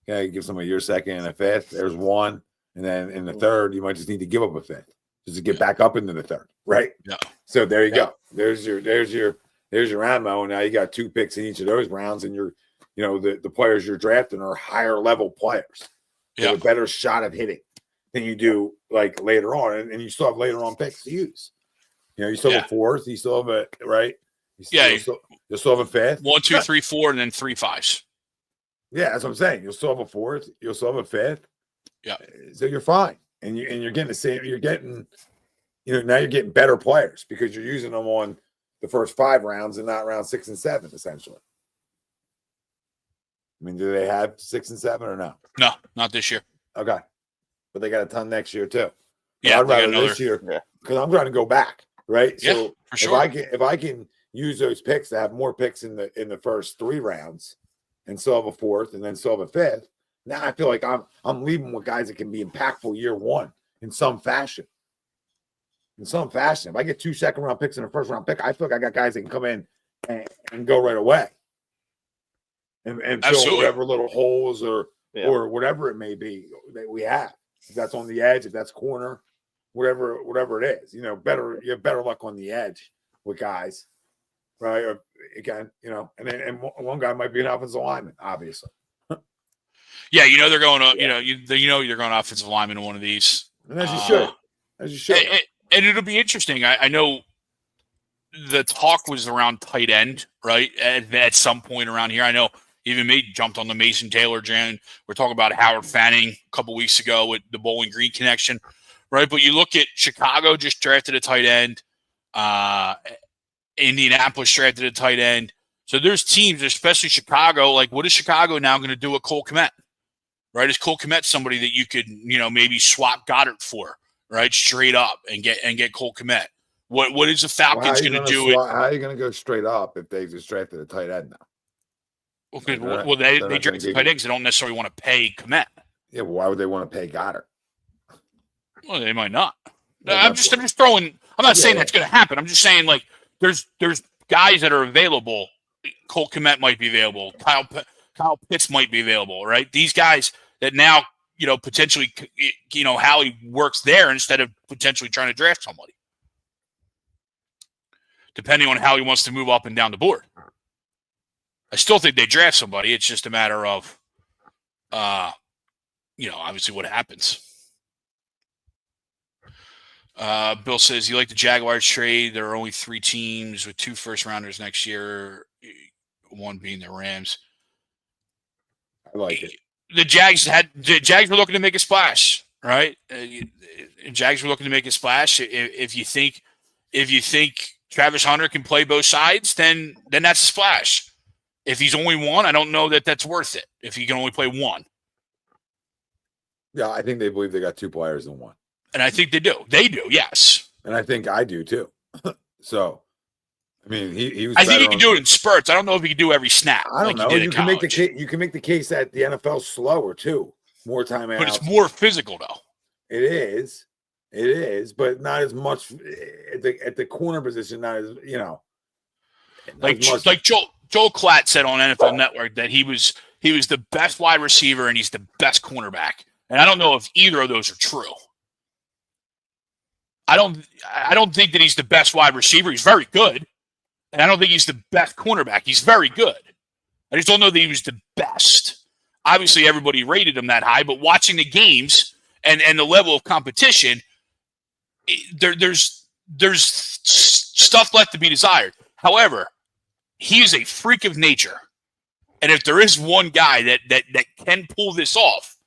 okay, give somebody your second and a 5th. There's 1, and then in the third, you might just need to give up a 5th just to get back up into the third, right? Yeah. So there you go. There's your ammo. Now you got 2 picks in each of those rounds, and the players you're drafting are higher level players. They have a better shot of hitting than you do like later on, and you still have later on picks to use. You still have 4th, you still have a right. You still have a 5th. 1, 2, 3, 4, and then 3 5s. Yeah, that's what I'm saying. You'll still have a 4th. You'll still have a 5th. Yeah. So you're fine, and you're getting the same. You're getting, now you're getting better players because you're using them on the first 5 rounds and not round 6 and 7, essentially. I mean, do they have 6 and 7 or no? No, not this year. Okay, but they got a ton next year too. But Yeah, I'd rather this year because I'm trying to go back, right? Yeah, so for sure. If I can use those picks to have more picks in the first 3 rounds, and still have a 4th, and then still have a 5th, now I feel like I'm leaving with guys that can be impactful year 1 in some fashion. If I get 2 second-round picks and a first-round pick, I feel like I got guys that can come in and go right away. and fill whatever little holes or whatever it may be that we have. If that's on the edge, if that's corner, whatever it is, you have better luck on the edge with guys, right? Or again, and one guy might be an offensive lineman, obviously. Yeah, they're going to, you're going offensive lineman in one of these. And as you should. And it'll be interesting. I know the talk was around tight end, right? At some point around here. I know even me jumped on the Mason Taylor jam. We're talking about Howard Fanning a couple weeks ago with the Bowling Green connection, right? But you look at Chicago just drafted a tight end. Indianapolis drafted a tight end. So there's teams, especially Chicago, like what is Chicago now going to do with Cole Kmet? Right? Is Cole Kmet somebody that you could, maybe swap Goddard for, right? Straight up and get Cole Kmet. What is the Falcons going to do? How are you going to go straight up if they just drafted a tight end now? Well, they drafted tight ends. They don't necessarily want to pay Kmet. Yeah, well, why would they want to pay Goddard? Well, they might not. I'm just throwing. I'm not saying that's going to happen. I'm just saying like there's guys that are available. Cole Kmet might be available. Kyle Pitts might be available. Right? These guys that now potentially Howie works there instead of potentially trying to draft somebody, depending on how he wants to move up and down the board. I still think they draft somebody. It's just a matter of, obviously what happens. Bill says, you like the Jaguars trade? There are only 3 teams with 2 first-rounders next year, one being the Rams. I like it. The Jags were looking to make a splash, right? Jags were looking to make a splash. If you think Travis Hunter can play both sides, then that's a splash. If he's only one, I don't know that that's worth it. If he can only play one. Yeah, I think they believe they got 2 players in one. And I think they do. They do, yes. And I think I do too. So, I mean, he was. I think he can do it in spurts. I don't know if he can do every snap. I don't know. You can make the case. You can make the case that the NFL's slower too. More time out. But it's more physical though. It is, but not as much at the corner position. Not as like Joel Klatt said on NFL Network that he was the best wide receiver and he's the best cornerback. And I don't know if either of those are true. I don't think that he's the best wide receiver. He's very good. And I don't think he's the best cornerback. He's very good. I just don't know that he was the best. Obviously, everybody rated him that high, but watching the games and the level of competition, there's stuff left to be desired. However, he is a freak of nature. And if there is one guy that can pull this off,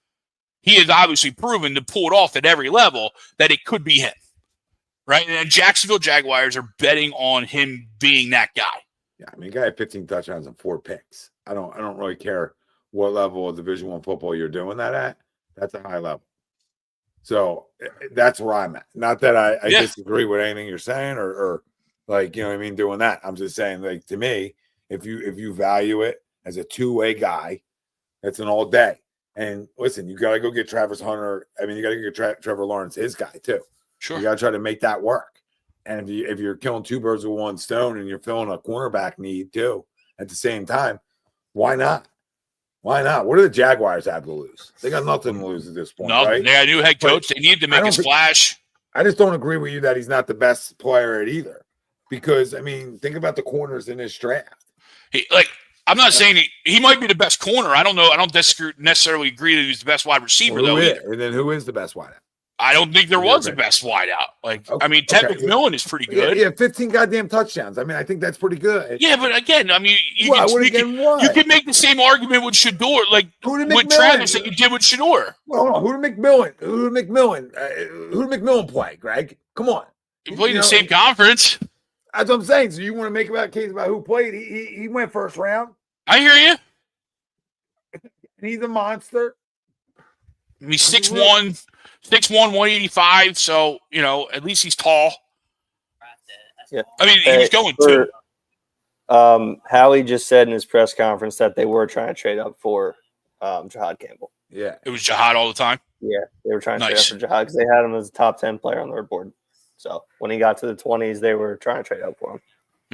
he has obviously proven to pull it off at every level that it could be him. Right? And Jacksonville Jaguars are betting on him being that guy. Yeah, I mean, guy had 15 touchdowns and 4 picks. I don't really care what level of Division I football you're doing that at. That's a high level. So that's where I'm at. Not that I disagree with anything you're saying or like, doing that. I'm just saying, like, to me, if you value it as a two-way guy, that's an all day. And listen, you got to go get Travis Hunter. I mean, you got to get Trevor Lawrence, his guy too. Sure. You got to try to make that work. And if you're killing 2 birds with 1 stone and you're filling a cornerback need too at the same time, why not? Why not? What do the Jaguars have to lose? They got nothing to lose at this point. No, right? They got a new head coach. They need to make a splash. I just don't agree with you that he's not the best player at either. Because, I mean, think about the corners in this draft. I'm not saying he might be the best corner. I don't know. I don't necessarily agree that he's the best wide receiver, though. Either. And then who is the best wideout? I don't think there was a best wideout. Ted McMillan is pretty good. Yeah, 15 goddamn touchdowns. I mean, I think that's pretty good. Yeah, but again, I mean, you can make the same argument with Shador, with Travis that you did with Shador. Well, hold on. Who did McMillan play, Greg? Come on. He played in the same conference. That's what I'm saying. So you want to make a case about who played? He went first round. I hear you. He's a monster. He's 6'1", 185. So, at least he's tall. Yeah. I mean, he was going too. Howie just said in his press conference that they were trying to trade up for Jihad Campbell. Yeah. It was Jihad all the time? Yeah, they were trying to trade up for Jihad because they had him as a top 10 player on their board. So when he got to the 20s, they were trying to trade up for him.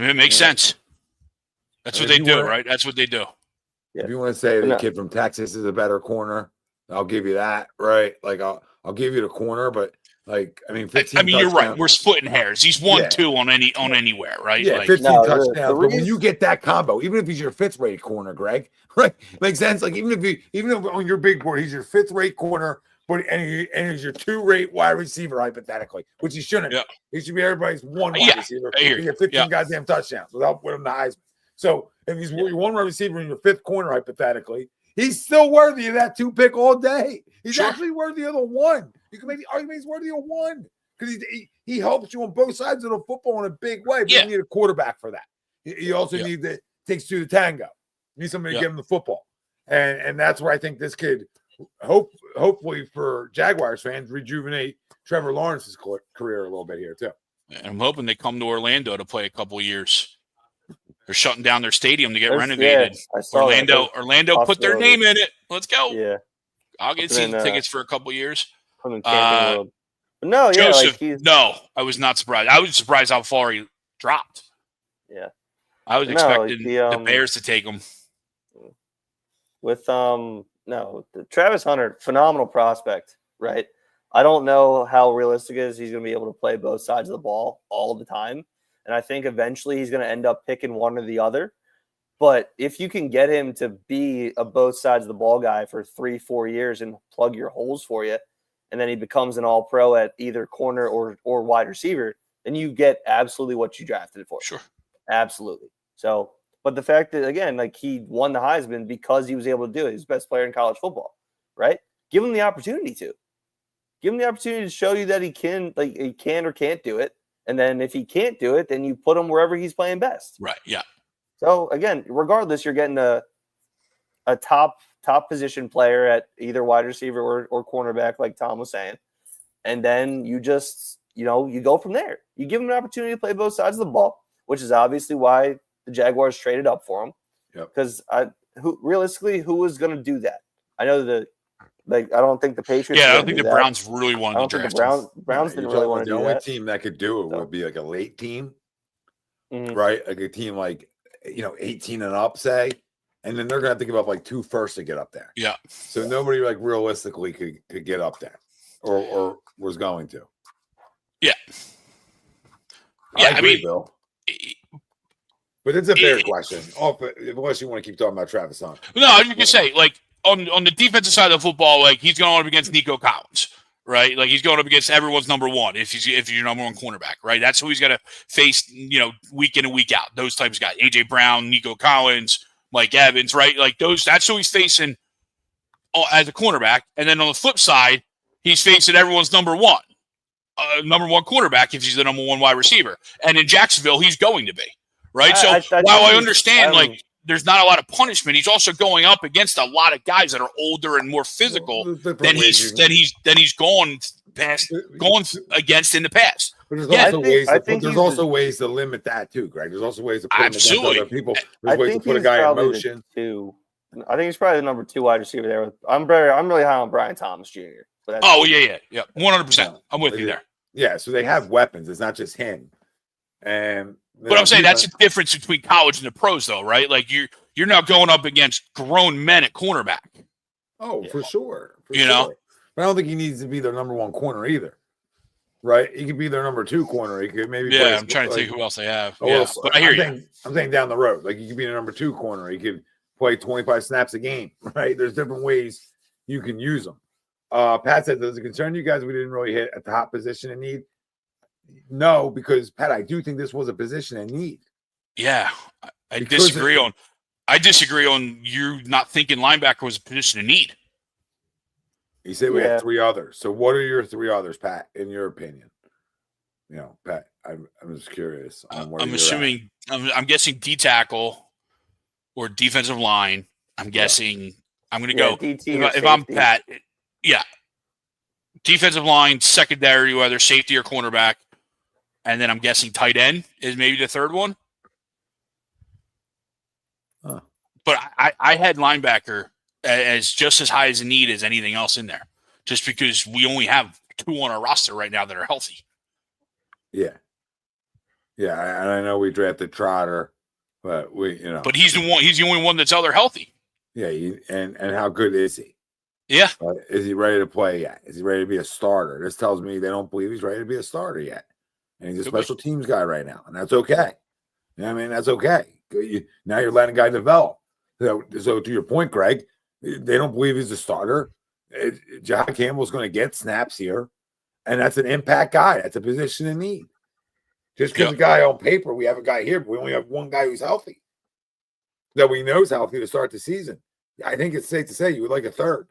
It makes sense. That's what they do, right? That's what they do. If you want to say the No. kid from Texas is a better corner, I'll give you that, right? Like I'll give you the corner, but like I mean, 15. I mean, you're right. We're splitting hairs. He's 1-2 on anywhere, right? Yeah, like, 15 touchdowns. the But when you get that combo, even if he's your fifth-rate corner, Greg, right? Makes sense. Like even if on your big board he's your fifth-rate corner, but and he's your 2-rate wide receiver, hypothetically, which he shouldn't. Yeah. He should be everybody's one wide receiver. He get 15 goddamn touchdowns without winning the Heisman. So if he's your one wide receiver in your fifth corner, hypothetically, he's still worthy of that 2-pick all day. He's actually worthy of the 1. You can make the argument he's worthy of 1 because he helps you on both sides of the football in a big way. But you need a quarterback for that. You also need that takes 2 to tango. You need somebody to give him the football, and that's where I think this kid, hopefully for Jaguars fans, rejuvenate Trevor Lawrence's career a little bit here too. And I'm hoping they come to Orlando to play a couple of years. They're shutting down their stadium to get renovated. I saw Orlando put their name in it. Let's go. Yeah, I'll get season tickets for a couple of years. Put him in Camping World. But no, Joseph, like no, I was not surprised. I was surprised how far he dropped. Yeah, I was expecting the Bears to take him. With Travis Hunter, phenomenal prospect, right? I don't know how realistic it is he's going to be able to play both sides of the ball all the time. And I think eventually he's going to end up picking one or the other. But if you can get him to be a both sides of the ball guy for 3-4 years and plug your holes for you, and then he becomes an all-pro at either corner or wide receiver, then you get absolutely what you drafted it for. Sure. Absolutely. So, but the fact that, again, like he won the Heisman because he was able to do it. He's the best player in college football, right? Give him the opportunity to. Give him the opportunity to show you that he can or can't do it. And then if he can't do it, then you put him wherever he's playing best. Right, yeah. So, again, regardless, you're getting a top position player at either wide receiver or cornerback, like Tom was saying. And then you just, you go from there. You give him an opportunity to play both sides of the ball, which is obviously why the Jaguars traded up for him. Because realistically, who was going to do that? I know I don't think the Patriots. Yeah, I don't think the Browns really wanted to draft him. Browns didn't really want to do that. The only team that could do it would be like a late team, right? Like a team like 18 and up, say, and then they're gonna have to give up like 2 firsts to get up there. Yeah. So nobody like realistically could get up there, or was going to. Yeah. I agree, Bill. But it's a fair question. Unless you want to keep talking about Travis Hunter. No, I was going to say, like, on the defensive side of the football, like, he's going up against Nico Collins, right? Like, he's going up against everyone's number one if he's your number one cornerback, right? That's who he's got to face, week in and week out. Those types of guys. A.J. Brown, Nico Collins, Mike Evans, right? Like, that's who he's facing as a cornerback. And then on the flip side, he's facing everyone's number one cornerback if he's the number one wide receiver. And in Jacksonville, he's going to be. Right, so while I understand, there's not a lot of punishment, he's also going up against a lot of guys that are older and more physical than he's gone against in the past. But there's also ways to limit that too, Greg. There's also ways to put him against other people. There's ways to put a guy in motion. I think he's probably the number 2 wide receiver there. I'm really high on Brian Thomas Jr. Yeah, 100%. I'm with you there. Yeah, so they have weapons. It's not just him. But I'm saying that's the difference between college and the pros, though, right? Like you're now going up against grown men at cornerback. Oh, for sure. But I don't think he needs to be their number 1 corner either, right? He could be their number 2 corner. He could maybe. Yeah, I'm trying to think who else they have. But I hear you. I'm saying down the road, like he could be the number 2 corner. He could play 25 snaps a game, right? There's different ways you can use them. Pat said, "Does it concern you guys we didn't really hit a top position in need?" No, because Pat, I do think this was a position in need. Yeah, I disagree on you not thinking linebacker was a position in need. He said we had 3 others. So what are your 3 others, Pat, in your opinion? Pat, I'm just curious. I'm assuming I'm guessing D tackle or defensive line. I'm guessing I'm going to go if I'm Pat. Yeah, defensive line, secondary, whether safety or cornerback. And then I'm guessing tight end is maybe the 3rd one. Huh. But I had linebacker as just as high as a need as anything else in there, just because we only have 2 on our roster right now that are healthy. Yeah. Yeah, and I know we drafted Trotter, but But he's the only one that's other healthy. Yeah, and how good is he? Yeah. Is he ready to play yet? Is he ready to be a starter? This tells me they don't believe he's ready to be a starter yet. And he's a special teams guy right now, and that's okay. You know what I mean? That's okay. Now you're letting a guy develop. So to your point, Greg, they don't believe he's a starter. Jihad Campbell's going to get snaps here, and that's an impact guy. That's a position in need. Just because a guy on paper, we have a guy here, but we only have one guy who's healthy that we know is healthy to start the season. I think it's safe to say you would like a third.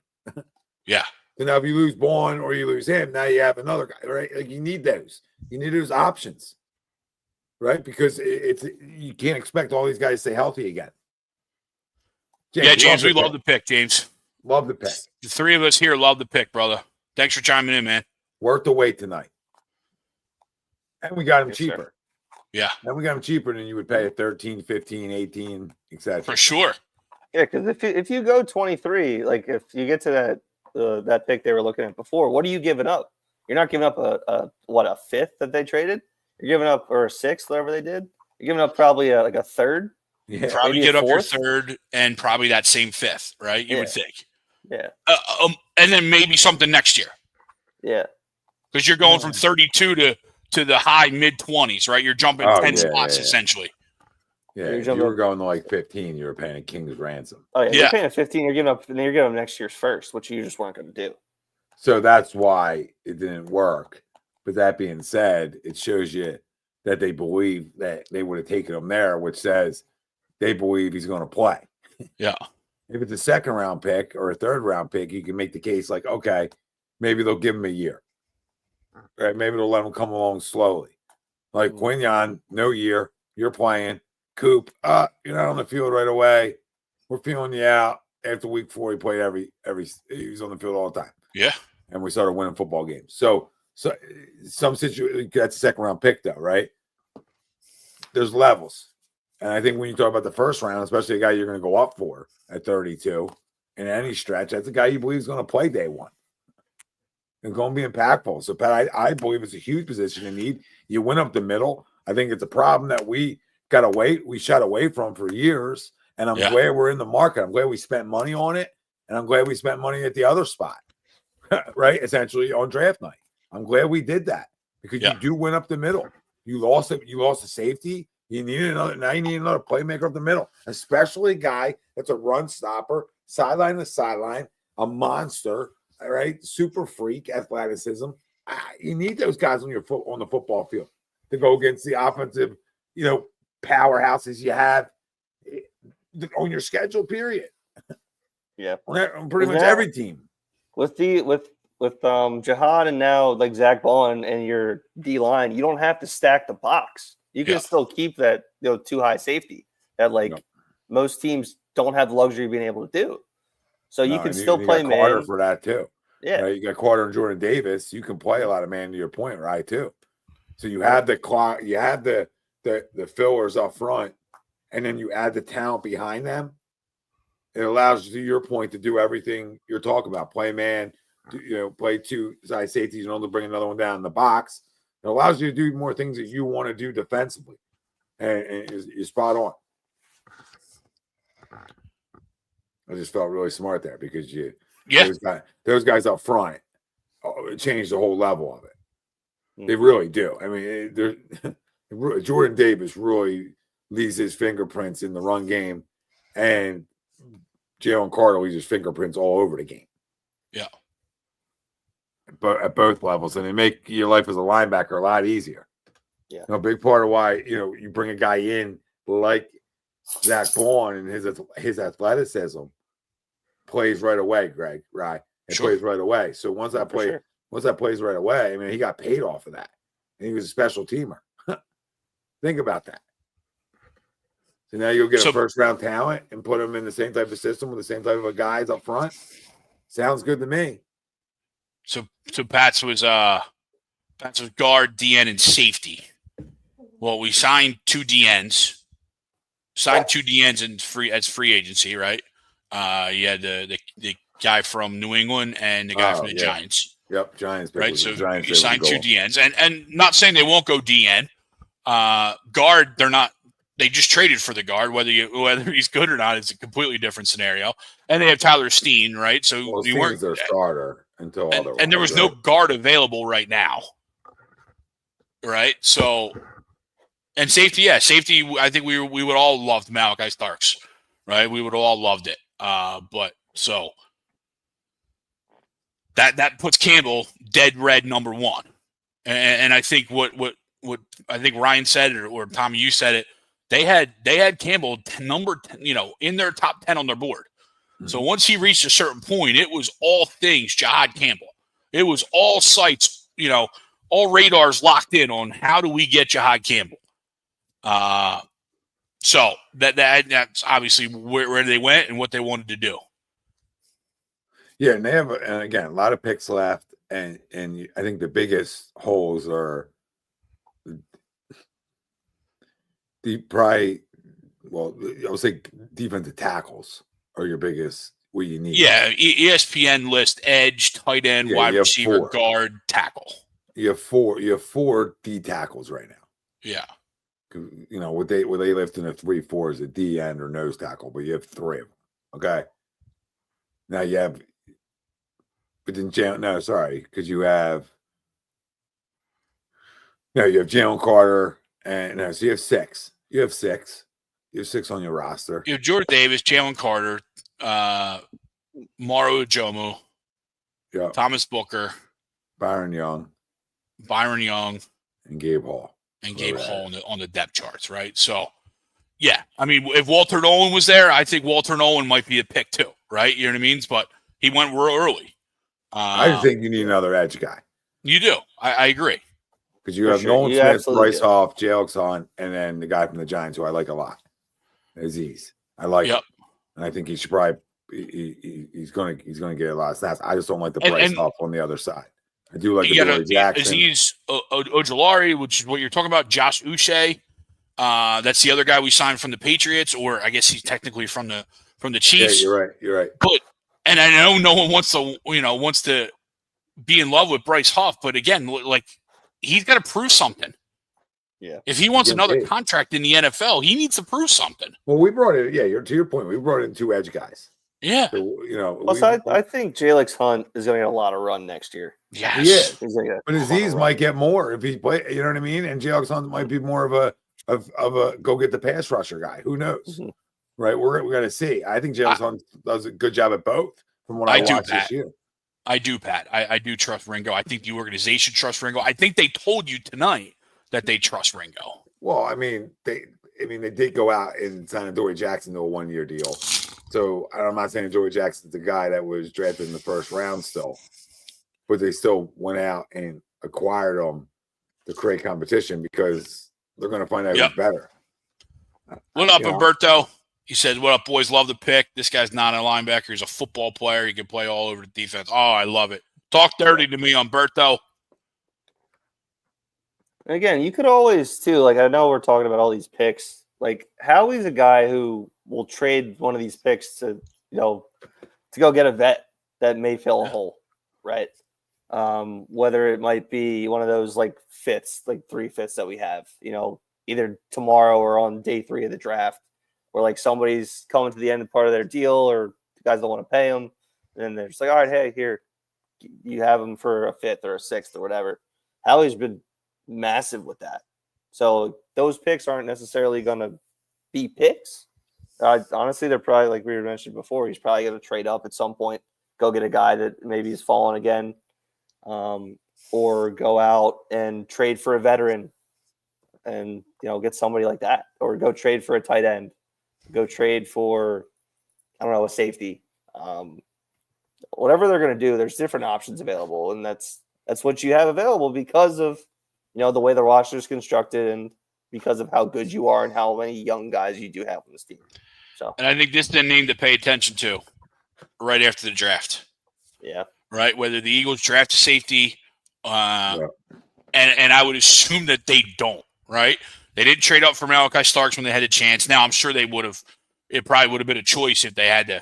Yeah. So now if you lose Bourne or you lose him, now you have another guy, right? Like you need those. You need those options, right? Because you can't expect all these guys to stay healthy again. James, we love the pick, James. Love the pick. The three of us here love the pick, brother. Thanks for chiming in, man. Worth the wait tonight. And we got him cheaper. Sir. Yeah. And we got him cheaper than you would pay at 13, 15, 18, etc. For sure. Yeah, because if you go 23, like if you get to that pick they were looking at before, what are you giving up? You're not giving up a fifth that they traded. You're giving up or a sixth, whatever they did. You're giving up probably a third. Yeah, probably get up your third and probably that same fifth, right? You would think. Yeah. And then maybe something next year. Yeah. Because you're going from 32 to the high mid-20s, right? You're jumping 10 spots essentially. Yeah, if you were going to like 15, you were paying a king's ransom. Oh, yeah. You're paying a 15, you're giving up next year's first, which you just weren't going to do. So that's why it didn't work. But that being said, it shows you that they believe that they would have taken him there, which says they believe he's going to play. Yeah. If it's a second round pick or a third round pick, you can make the case like, okay, maybe they'll give him a year. Right? Maybe they'll let him come along slowly. Like Quinyon, no year, you're playing. Coop, you're not on the field right away. We're feeling you out. After week 4, he played he was on the field all the time. Yeah. And we started winning football games. So some situation, that's a second round pick though, right? There's levels. And I think when you talk about the first round, especially a guy you're going to go up for at 32 in any stretch, that's a guy you believe is going to play day one and going to be impactful. So, Pat, I believe it's a huge position in need. You win up the middle. I think it's a problem that we shot away from for years. And I'm glad we're in the market. I'm glad we spent money on it. And I'm glad we spent money at the other spot, right? Essentially on draft night. I'm glad we did that because you do win up the middle. You lost it. You lost a safety. You need another playmaker up the middle, especially a guy that's a run stopper, sideline to sideline, a monster, all right? Super freak, athleticism. You need those guys on the football field to go against the offensive, powerhouses you have on your schedule, period. Yeah. On pretty much every team. With Jihad and now like Zach Ball and your D line, you don't have to stack the box. You can still keep that too high safety that most teams don't have the luxury of being able to do. So you can still play man. Carter for that too. Yeah, you got Carter and Jordan Davis. You can play a lot of man to your point, right? Too. So you have the clock. You have the fillers up front, and then you add the talent behind them. It allows you, to your point, to do everything you're talking about. Play man, play two side safeties, and only bring another one down in the box. It allows you to do more things that you want to do defensively, and you're spot on. I just felt really smart there because those guys up front changed the whole level of it. They really do. I mean, Jordan Davis really leaves his fingerprints in the run game, and Jalen Carter leaves his fingerprints all over the game. Yeah. But at both levels, and they make your life as a linebacker a lot easier. Yeah. A big part of why you bring a guy in like Zach Bourne and his athleticism plays right away, Greg. Right? It plays right away. So once that plays right away, I mean, he got paid off of that, and he was a special teamer. Think about that. So now you'll get a first round talent and put him in the same type of system with the same type of guys up front. Sounds good to me. So Pat's was guard, DN, and safety. Well, we signed 2 DNs. As free agency, right? You had the guy from New England and the guy from the Giants. Yep, Giants. Right, so you signed 2 DNs, and not saying they won't go DN. Guard, they're they just traded for the guard. Whether he's good or not is a completely different scenario. And they have Tyler Steen, right? So you weren't their starter until otherwise. And there was no guard available right now, right? So, and safety, safety. I think we would all loved Malachi Starks, right? We would have all loved it. But so that puts Campbell dead red number one. And I think what I think Ryan said or Tommy, you said it. They had Campbell number 10, in their top 10 on their board. Mm-hmm. So once he reached a certain point, it was all things Jihad Campbell. It was all sights, all radars locked in on how do we get Jihad Campbell. So that's obviously where they went and what they wanted to do. Yeah, and they have, and again, a lot of picks left, and I think the biggest holes are I would say defensive tackles are your biggest what you need. Yeah, ESPN list edge, tight end, wide receiver, guard, tackle. You have four D tackles right now. Yeah. What they lift in a 3-4 is a D end or nose tackle, but you have three of them. Okay. Now you have, but then because you have Jalen Carter, and so you have six. You have six on your roster. You have Jordan Davis, Jalen Carter, Mauro Ujomu, Thomas Booker, Byron Young, and Gabe Hall. On the depth charts, right? So, yeah, I mean, if Walter Nolan was there, I think Walter Nolan might be a pick too, right? You know what I mean? But he went real early. I think you need another edge guy. You do. I agree. Because you have Nolan Smith, Bryce Hoff, Jalen Carter, and then the guy from the Giants who I like a lot, Aziz. I like him, and I think he should probably he's going to get a lot of snaps. I just don't like the Bryce Hoff on the other side. I do like the Jackson. Aziz Ojulari, which is what you're talking about. Josh Uche, that's the other guy we signed from the Patriots, or I guess he's technically from the Chiefs. Yeah, you're right. But and I know no one wants to be in love with Bryce Hoff, but again, like he's got to prove something. Yeah. If he wants another contract in the NFL, he needs to prove something. Well, we brought it. Yeah, to your point, we brought in two edge guys. Yeah. So, plus, I think Jalex Hunt is going to get a lot of run next year. Yes. He is. But Aziz might get more if he play. You know what I mean? And Jalex Hunt might be more of a go get the pass rusher guy. Who knows? Mm-hmm. Right? We're going to see. I think Jalex Hunt does a good job at both. From what I watched this year. I do, Pat. I do trust Ringo. I think the organization trusts Ringo. I think they told you tonight that they trust Ringo. Well, I mean, they did go out and sign Adoree Jackson to a 1-year deal. So I'm not saying Adoree Jackson's the guy that was drafted in the first round still, but they still went out and acquired him to create competition because they're going to find out who's better. What up, Umberto? He says, "What up, boys? Love the pick. This guy's not a linebacker. He's a football player. He can play all over the defense. Oh, I love it. Talk dirty to me, Umberto." Again, you could always too. Like I know we're talking about all these picks. Like Howie's a guy who will trade one of these picks to go get a vet that may fill a hole, right? Whether it might be one of those like fits, like 3 fits that we have, either tomorrow or on day 3 of the draft. Where like somebody's coming to the end of part of their deal, or the guys don't want to pay them, and then they're just like, "All right, hey, here, you have them for a 5th or a 6th or whatever." Howie's been massive with that, so those picks aren't necessarily going to be picks. Honestly, they're probably, like we mentioned before, he's probably going to trade up at some point, go get a guy that maybe is fallen again, or go out and trade for a veteran, and get somebody like that, or go trade for a tight end. Go trade for, a safety. Whatever they're going to do, there's different options available, and that's what you have available because of the way the roster is constructed and because of how good you are and how many young guys you do have on this team. So, and I think this is the name to pay attention to right after the draft. Yeah. Right. Whether the Eagles draft a safety, and I would assume that they don't. Right. They didn't trade up for Malachi Starks when they had a chance. Now I'm sure they would have. It probably would have been a choice if they had to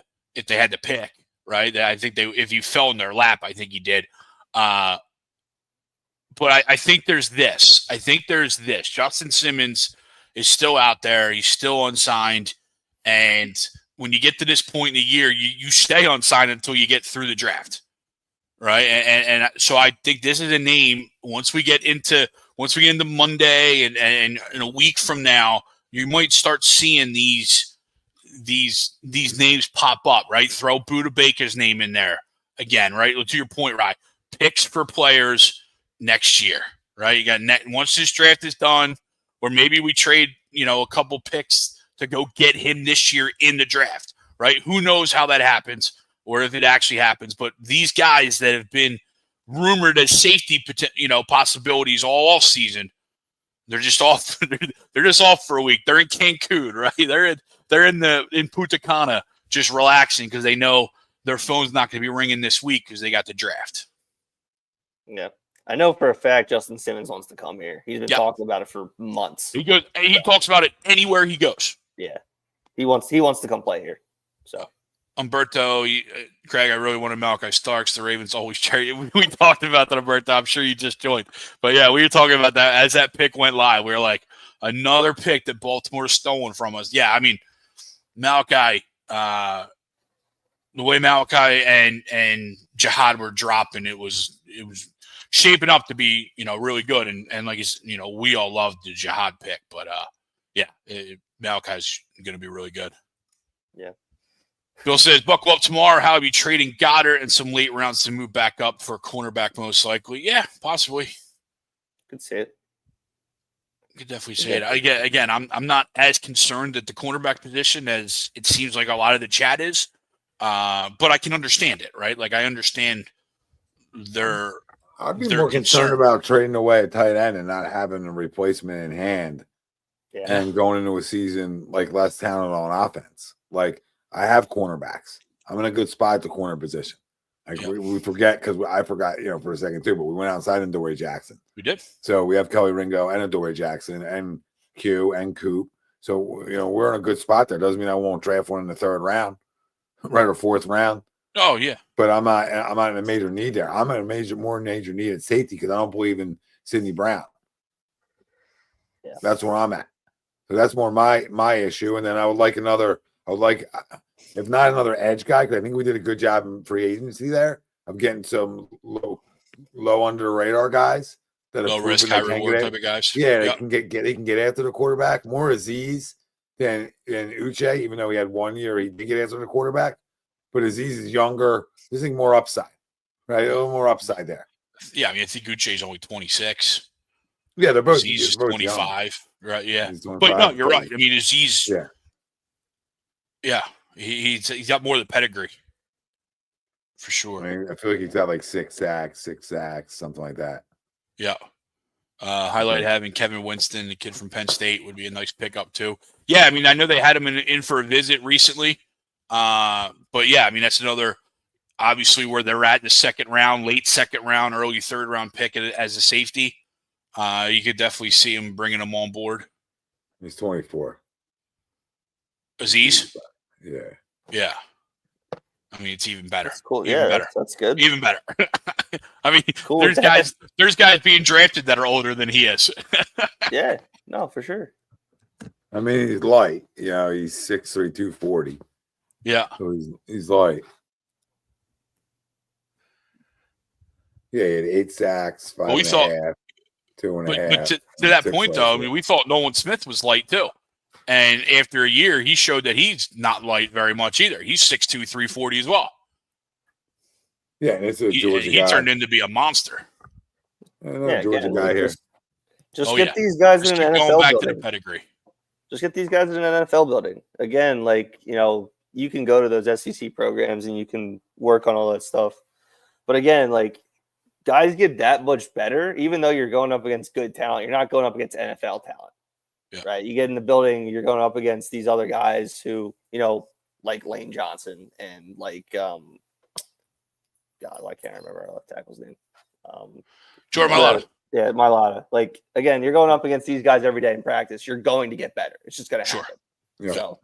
pick. Right. I think if you fell in their lap, I think you did. But I think there's this. Justin Simmons is still out there. He's still unsigned. And when you get to this point in the year, you stay unsigned until you get through the draft. Right. And so I think this is a name once we get into Monday and in a week from now, you might start seeing these names pop up, right? Throw Buda Baker's name in there again, right? To your point, right? Picks for players next year, right? You got once this draft is done, or maybe we trade, a couple picks to go get him this year in the draft, right? Who knows how that happens or if it actually happens? But these guys that have been rumored as safety, possibilities all season, they're just off. They're just off for a week. They're in Cancun, right? They're in Punta Cana, just relaxing because they know their phone's not going to be ringing this week because they got the draft. Yeah, I know for a fact Justin Simmons wants to come here. He's been talking about it for months. He talks about it anywhere he goes. Yeah, he wants to come play here. So. Umberto, Craig, I really wanted Malachi Starks. The Ravens always cherry. We talked about that, Umberto. I'm sure you just joined. But, yeah, we were talking about that as that pick went live. We were like, another pick that Baltimore's stolen from us. Yeah, I mean, Malachi, the way Malachi and Jihad were dropping, it was shaping up to be, really good. And like, we all loved the Jihad pick. But, Malachi's going to be really good. Yeah. Bill says, buckle up tomorrow. How are you trading Goddard and some late rounds to move back up for a cornerback most likely? Yeah, possibly. Could see it. Could definitely see it. Again, I'm not as concerned at the cornerback position as it seems like a lot of the chat is. But I can understand it, right? Like I understand their I'd be more concerned about trading away a tight end and not having a replacement in hand and going into a season like less talent on offense. Like I have cornerbacks. I'm in a good spot at the corner position. We forget because I forgot, for a second too, but we went outside in Dory Jackson. We did. So we have Kelly Ringo and a Dory Jackson and Q and Coop. So, we're in a good spot there. Doesn't mean I won't draft one in the third round, right, or fourth round. Oh, yeah. But I'm not in a major need there. I'm in a more major need at safety because I don't believe in Sidney Brown. Yeah. That's where I'm at. So that's more my issue. And then I would like, if not another edge guy, because I think we did a good job in free agency there of getting some low under the radar guys that low risk, high reward type of guys. Yeah, they can get after the quarterback. More Aziz than Uche, even though he had 1 year, he did get after the quarterback. But Aziz is younger. This thing more upside, right? A little more upside there. Yeah, I mean, I think Uche is only 26. Yeah, they're both. Aziz is 25, young. Right? Yeah, 25, but no, you're right. I mean, Aziz. Yeah. He's got more of the pedigree for sure. I mean, I feel like he's got like six sacks, something like that. Yeah. Highlight having Kevin Winston, the kid from Penn State, would be a nice pickup too. Yeah, I mean, I know they had him in for a visit recently. But yeah, I mean, that's another obviously where they're at in the second round, late second round, early third round pick as a safety. You could definitely see him bringing him on board. He's 24. Aziz? Yeah. Yeah. I mean, it's even better. That's cool. Even better. That's good. Even better. I mean, cool. There's guys being drafted that are older than he is. Yeah. No, for sure. I mean, he's light. He's 6'3", 240. Yeah. So he's light. Yeah, he had 8 sacks, 5 and a half, 2.5. But to that point, though, I mean, we thought Nolan Smith was light too. And after a year, he showed that he's not light very much either. He's 6'2", 340 as well. Yeah, and it's a Georgia guy. He turned into be a monster. Georgia guy here. Just get these guys in an NFL going back building. to the pedigree. Just get these guys in an NFL building. Again, you can go to those SEC programs and you can work on all that stuff. But again, guys get that much better, even though you're going up against good talent. You're not going up against NFL talent. Yeah. Right. You get in the building, you're going up against these other guys who, like Lane Johnson and God, I can't remember our left tackle's name. Jordan Mailata. Yeah, Mailata. Again, you're going up against these guys every day in practice. You're going to get better. It's just going to happen. Yeah. So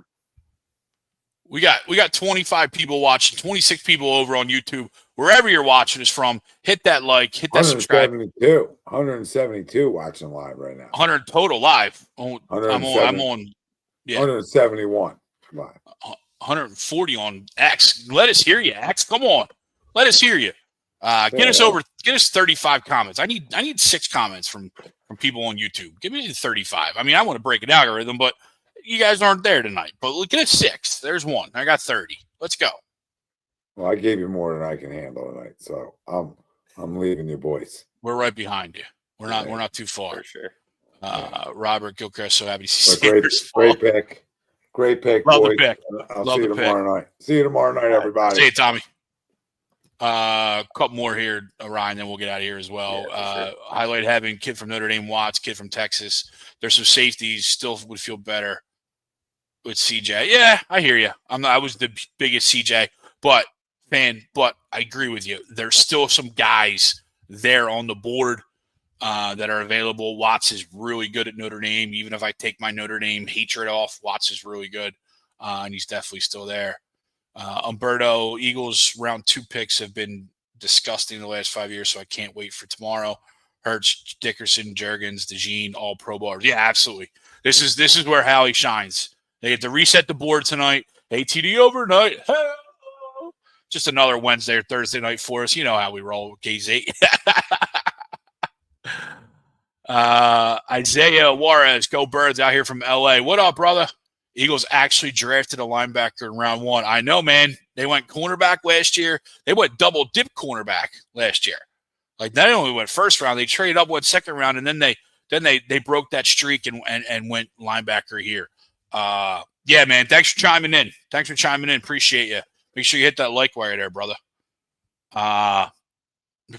we got 25 people watching, 26 people over on YouTube. Wherever you're watching us from, hit that like, hit that subscribe. 172. 172 watching live right now. 100 total live. I'm on. 171 live. 140 on X. Let us hear you, X. Come on. Let us hear you. Get us 35 comments. I need 6 comments from people on YouTube. Give me 35. I mean, I want to break an algorithm, but you guys aren't there tonight. But look at 6. There's 1. I got 30. Let's go. Well, I gave you more than I can handle tonight, so I'm leaving you boys. We're right behind you. We're not too far. For sure. Robert Gilchrist, so happy to see great pick. Great pick, Love boys. the pick. I'll see you tomorrow night. See you tomorrow night, everybody. See you, Tommy. A couple more here, Ryan, then we'll get out of here as well. Yeah, sure. Highlight having kid from Notre Dame, Watts, kid from Texas. There's some safeties. Still would feel better with CJ. Yeah, I hear you. I was the biggest CJ fan, but I agree with you. There's still some guys there on the board that are available. Watts is really good at Notre Dame. Even if I take my Notre Dame hatred off, Watts is really good, and he's definitely still there. Umberto, Eagles round 2 picks have been disgusting the last 5 years, so I can't wait for tomorrow. Hurts, Dickerson, Juergens, DeJean, all Pro Bowlers. Yeah, absolutely. This is where Howie shines. They get to reset the board tonight. ATD overnight. Hell. Just another Wednesday or Thursday night for us. You know how we roll with KZ. Isaiah Juarez, go Birds, out here from LA. What up, brother? Eagles actually drafted a linebacker in round 1. I know, man. They went cornerback last year. They went double dip cornerback last year. Like, they only went first round. They traded up, went second round, and then they broke that streak and went linebacker here. Yeah, man. Thanks for chiming in. Appreciate you. Make sure you hit that like wire there, brother. We're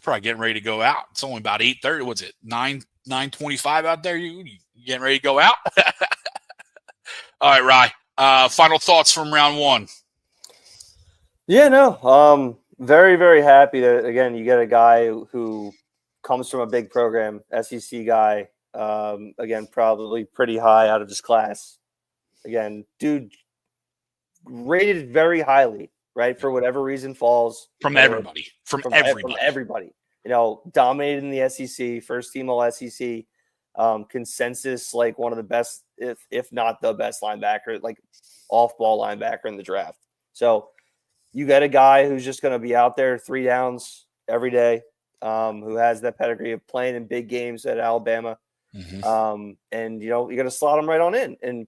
probably getting ready to go out. It's only about 8:30. What's it? 9:25 out there? You getting ready to go out? All right, Rye. Final thoughts from round 1. Yeah, no. Very, very happy that, again, you get a guy who comes from a big program, SEC guy. Again, probably pretty high out of his class. Again, dude rated very highly, right? For whatever reason, falls. From everybody. From everybody. You know, dominated in the SEC, first team all SEC. Consensus, like one of the best, if not the best linebacker, like off-ball linebacker in the draft. So you get a guy who's just going to be out there 3 downs every day, who has that pedigree of playing in big games at Alabama. Mm-hmm. And, you know, you're going to slot him right on in. And,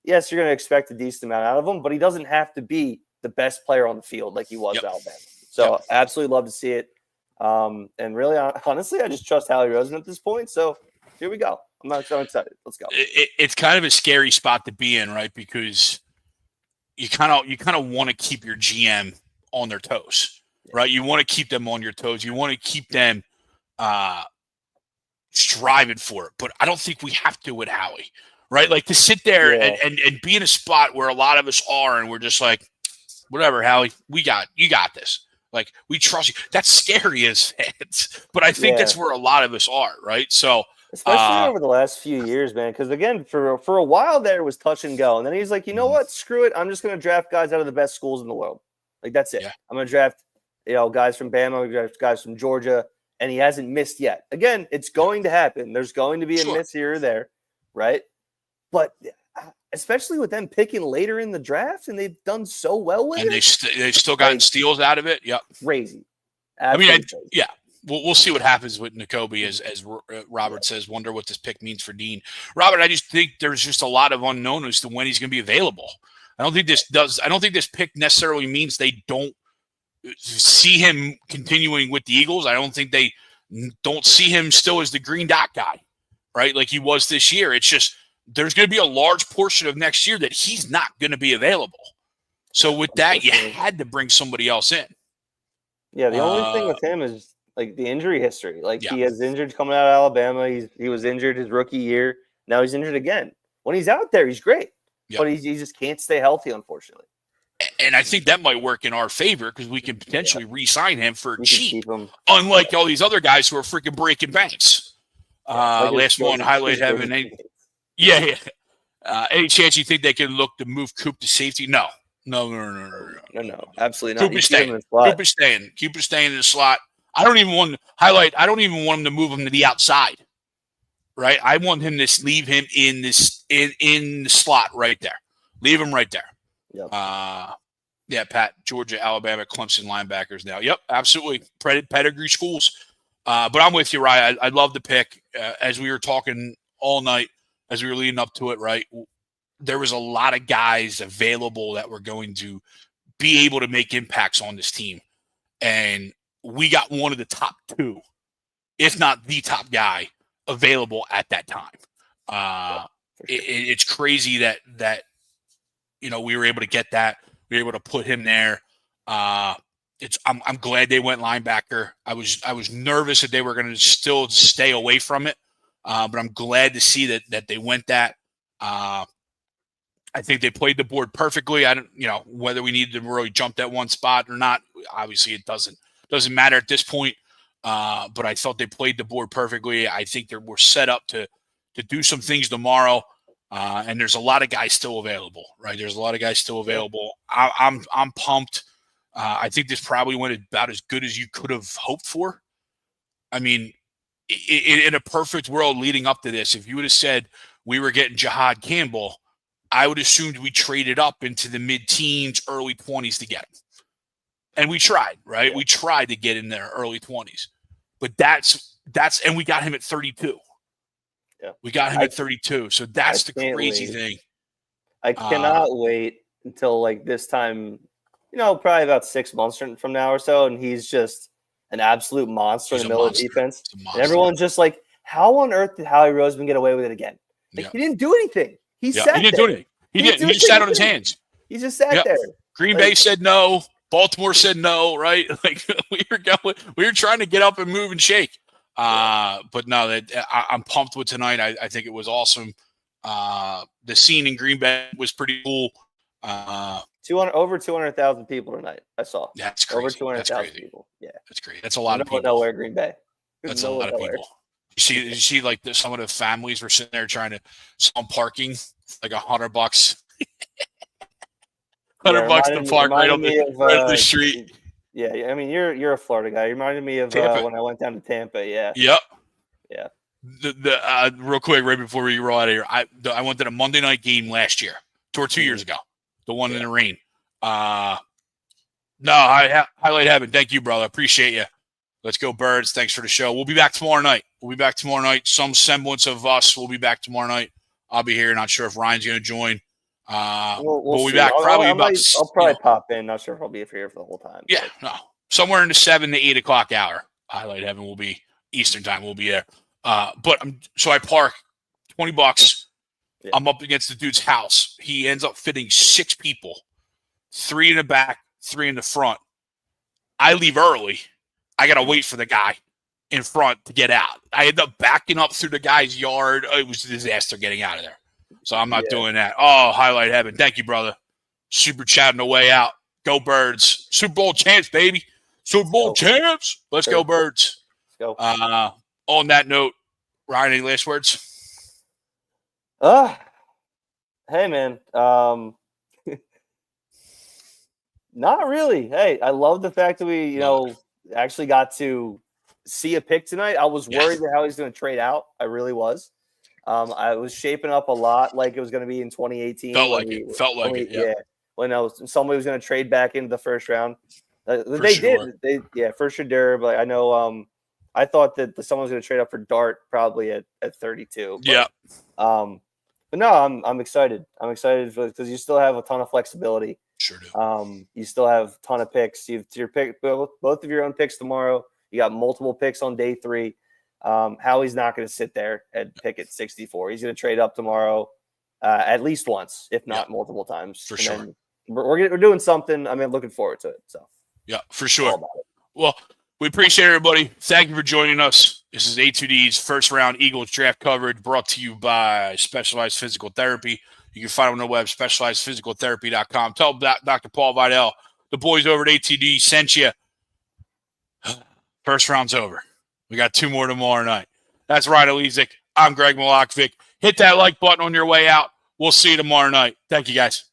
yes, you're going to expect a decent amount out of him, but he doesn't have to be the best player on the field like he was at Alabama. So absolutely love to see it. And really, honestly, I just trust Howie Roseman at this point. So here we go. I'm so excited. Let's go. It's kind of a scary spot to be in, right? Because you kind of want to keep your GM on their toes, right? You want to keep them on your toes. You want to keep them striving for it. But I don't think we have to with Howie, right? Like to sit there and be in a spot where a lot of us are, and we're just like, whatever, Howie, you got this. Like, we trust you. That's scary as fans, but I think that's where a lot of us are, right? So, especially over the last few years, man, because again, for a while there, it was touch and go, and then he's like, you know what? Screw it. I'm just going to draft guys out of the best schools in the world. Like, that's it. Yeah. I'm going to draft, guys from Bama, draft guys from Georgia, and he hasn't missed yet. Again, it's going to happen. There's going to be a miss here or there, right? But especially with them picking later in the draft, and they've done so well with it. And they've still gotten steals out of it. Yep. Crazy. Absolutely crazy. We'll see what happens with Nakobe, as Robert says. Wonder what this pick means for Dean. Robert, I just think there's just a lot of unknown as to when he's going to be available. I don't think this pick necessarily means they don't see him continuing with the Eagles. I don't think they don't see him still as the green dot guy, right? Like he was this year. It's just there's going to be a large portion of next year that he's not going to be available. So with that, you had to bring somebody else in. Yeah, the only thing with him is like the injury history. Like he has injured coming out of Alabama. He was injured his rookie year. Now he's injured again. When he's out there, he's great. But he just can't stay healthy, unfortunately. And I think that might work in our favor because we can potentially re-sign him for cheap, unlike all these other guys who are freaking breaking banks. Last one, highlight heaven. Any chance you think they can look to move Coop to safety? No, absolutely not. Coop is staying. Coop is staying in the slot. I don't even want him to move him to the outside. Right? I want him to leave him in the slot right there. Leave him right there. Yep. Yeah, Pat, Georgia, Alabama, Clemson linebackers now. Yep, absolutely. Pedigree schools. But I'm with you, Ryan. I love the pick. As we were talking all night, as we were leading up to it, right? There was a lot of guys available that were going to be able to make impacts on this team. And we got one of the top two, if not the top guy, available at that time. It's crazy that we were able to get that. We were able to put him there. I'm glad they went linebacker. I was nervous that they were going to still stay away from it, but I'm glad to see that they went that. I think they played the board perfectly. I don't, whether we needed to really jump that one spot or not. Obviously, it doesn't matter at this point. But I thought they played the board perfectly. I think we're set up to do some things tomorrow. And there's a lot of guys still available, right? There's a lot of guys still available. I'm pumped. I think this probably went about as good as you could have hoped for. I mean, in a perfect world leading up to this, if you would have said we were getting Jihad Campbell, I would have assumed we traded up into the mid-teens, early 20s to get him. And we tried, right? Yeah. We tried to get in there early 20s. But that's and we got him at 32. Yeah. We got him at 32. So that's the crazy thing. I cannot wait until like this time, probably about 6 months from now or so, and he's just an absolute monster in the middle of defense. And everyone's just like, how on earth did Howie Roseman get away with it again? Like, he didn't do anything. He didn't do anything. He didn't. He just sat on his hands. He just sat there. Green Bay said no. Baltimore said no, right? Like we were trying to get up and move and shake. But no, I'm pumped with tonight. I think it was awesome. The scene in Green Bay was pretty cool. Over 200,000 people tonight. I saw. That's crazy. Over 200,000 people. Yeah, that's great. That's a lot of people. Nowhere, Green Bay. That's a lot of people. You see, like some of the families were sitting there trying to some parking, like $100. $100 to park right on the street. Yeah, I mean you're a Florida guy. You reminded me of when I went down to Tampa. Yeah. Yep. Yeah. The real quick, right before we roll out of here, I went to the Monday night game last year, or 2 years ago, the one in the rain. No, highlight heaven. Thank you, brother. Appreciate you. Let's go, Birds. Thanks for the show. We'll be back tomorrow night. Some semblance of us will be back tomorrow night. I'll be here. Not sure if Ryan's going to join. We'll be back probably I'll probably pop in. Not sure if I'll be here for the whole time. Yeah, no. Somewhere in the 7 to 8 o'clock hour. Highlight heaven will be Eastern time. We'll be there. So I park $20. Yeah. I'm up against the dude's house. He ends up fitting 6 people, 3 in the back, 3 in the front. I leave early. I got to wait for the guy in front to get out. I end up backing up through the guy's yard. It was a disaster getting out of there. So I'm not doing that. Oh, highlight heaven. Thank you, brother. Super chat on the way out. Go Birds. Super Bowl champs, baby. Super Bowl champs. Let's go Birds. Let's go. On that note, Ryan, any last words? Hey, man. Not really. Hey, I love the fact that we, actually got to see a pick tonight. I was worried that how he's going to trade out. I really was. I was shaping up a lot like it was going to be in 2018. Felt like it. Yeah. When somebody was going to trade back into the first round. They did. For sure. But I know I thought that someone was going to trade up for Dart probably at 32. But, yeah. But no, I'm excited. I'm excited because you still have a ton of flexibility. Sure do. You still have a ton of picks. You've your pick both of your own picks tomorrow. You got multiple picks on day 3. Howie's not going to sit there and pick at 64. He's going to trade up tomorrow at least once, if not multiple times. For sure. We're doing something. I'm looking forward to it. So yeah, for sure. Well, we appreciate everybody. Thank you for joining us. This is A2D's first round Eagles draft coverage brought to you by Specialized Physical Therapy. You can find them on the web, specializedphysicaltherapy.com. Tell Dr. Paul Vidal, the boys over at A2D sent you. First round's over. We got 2 more tomorrow night. That's Ryan Elizik. I'm Greg Milakvik. Hit that like button on your way out. We'll see you tomorrow night. Thank you, guys.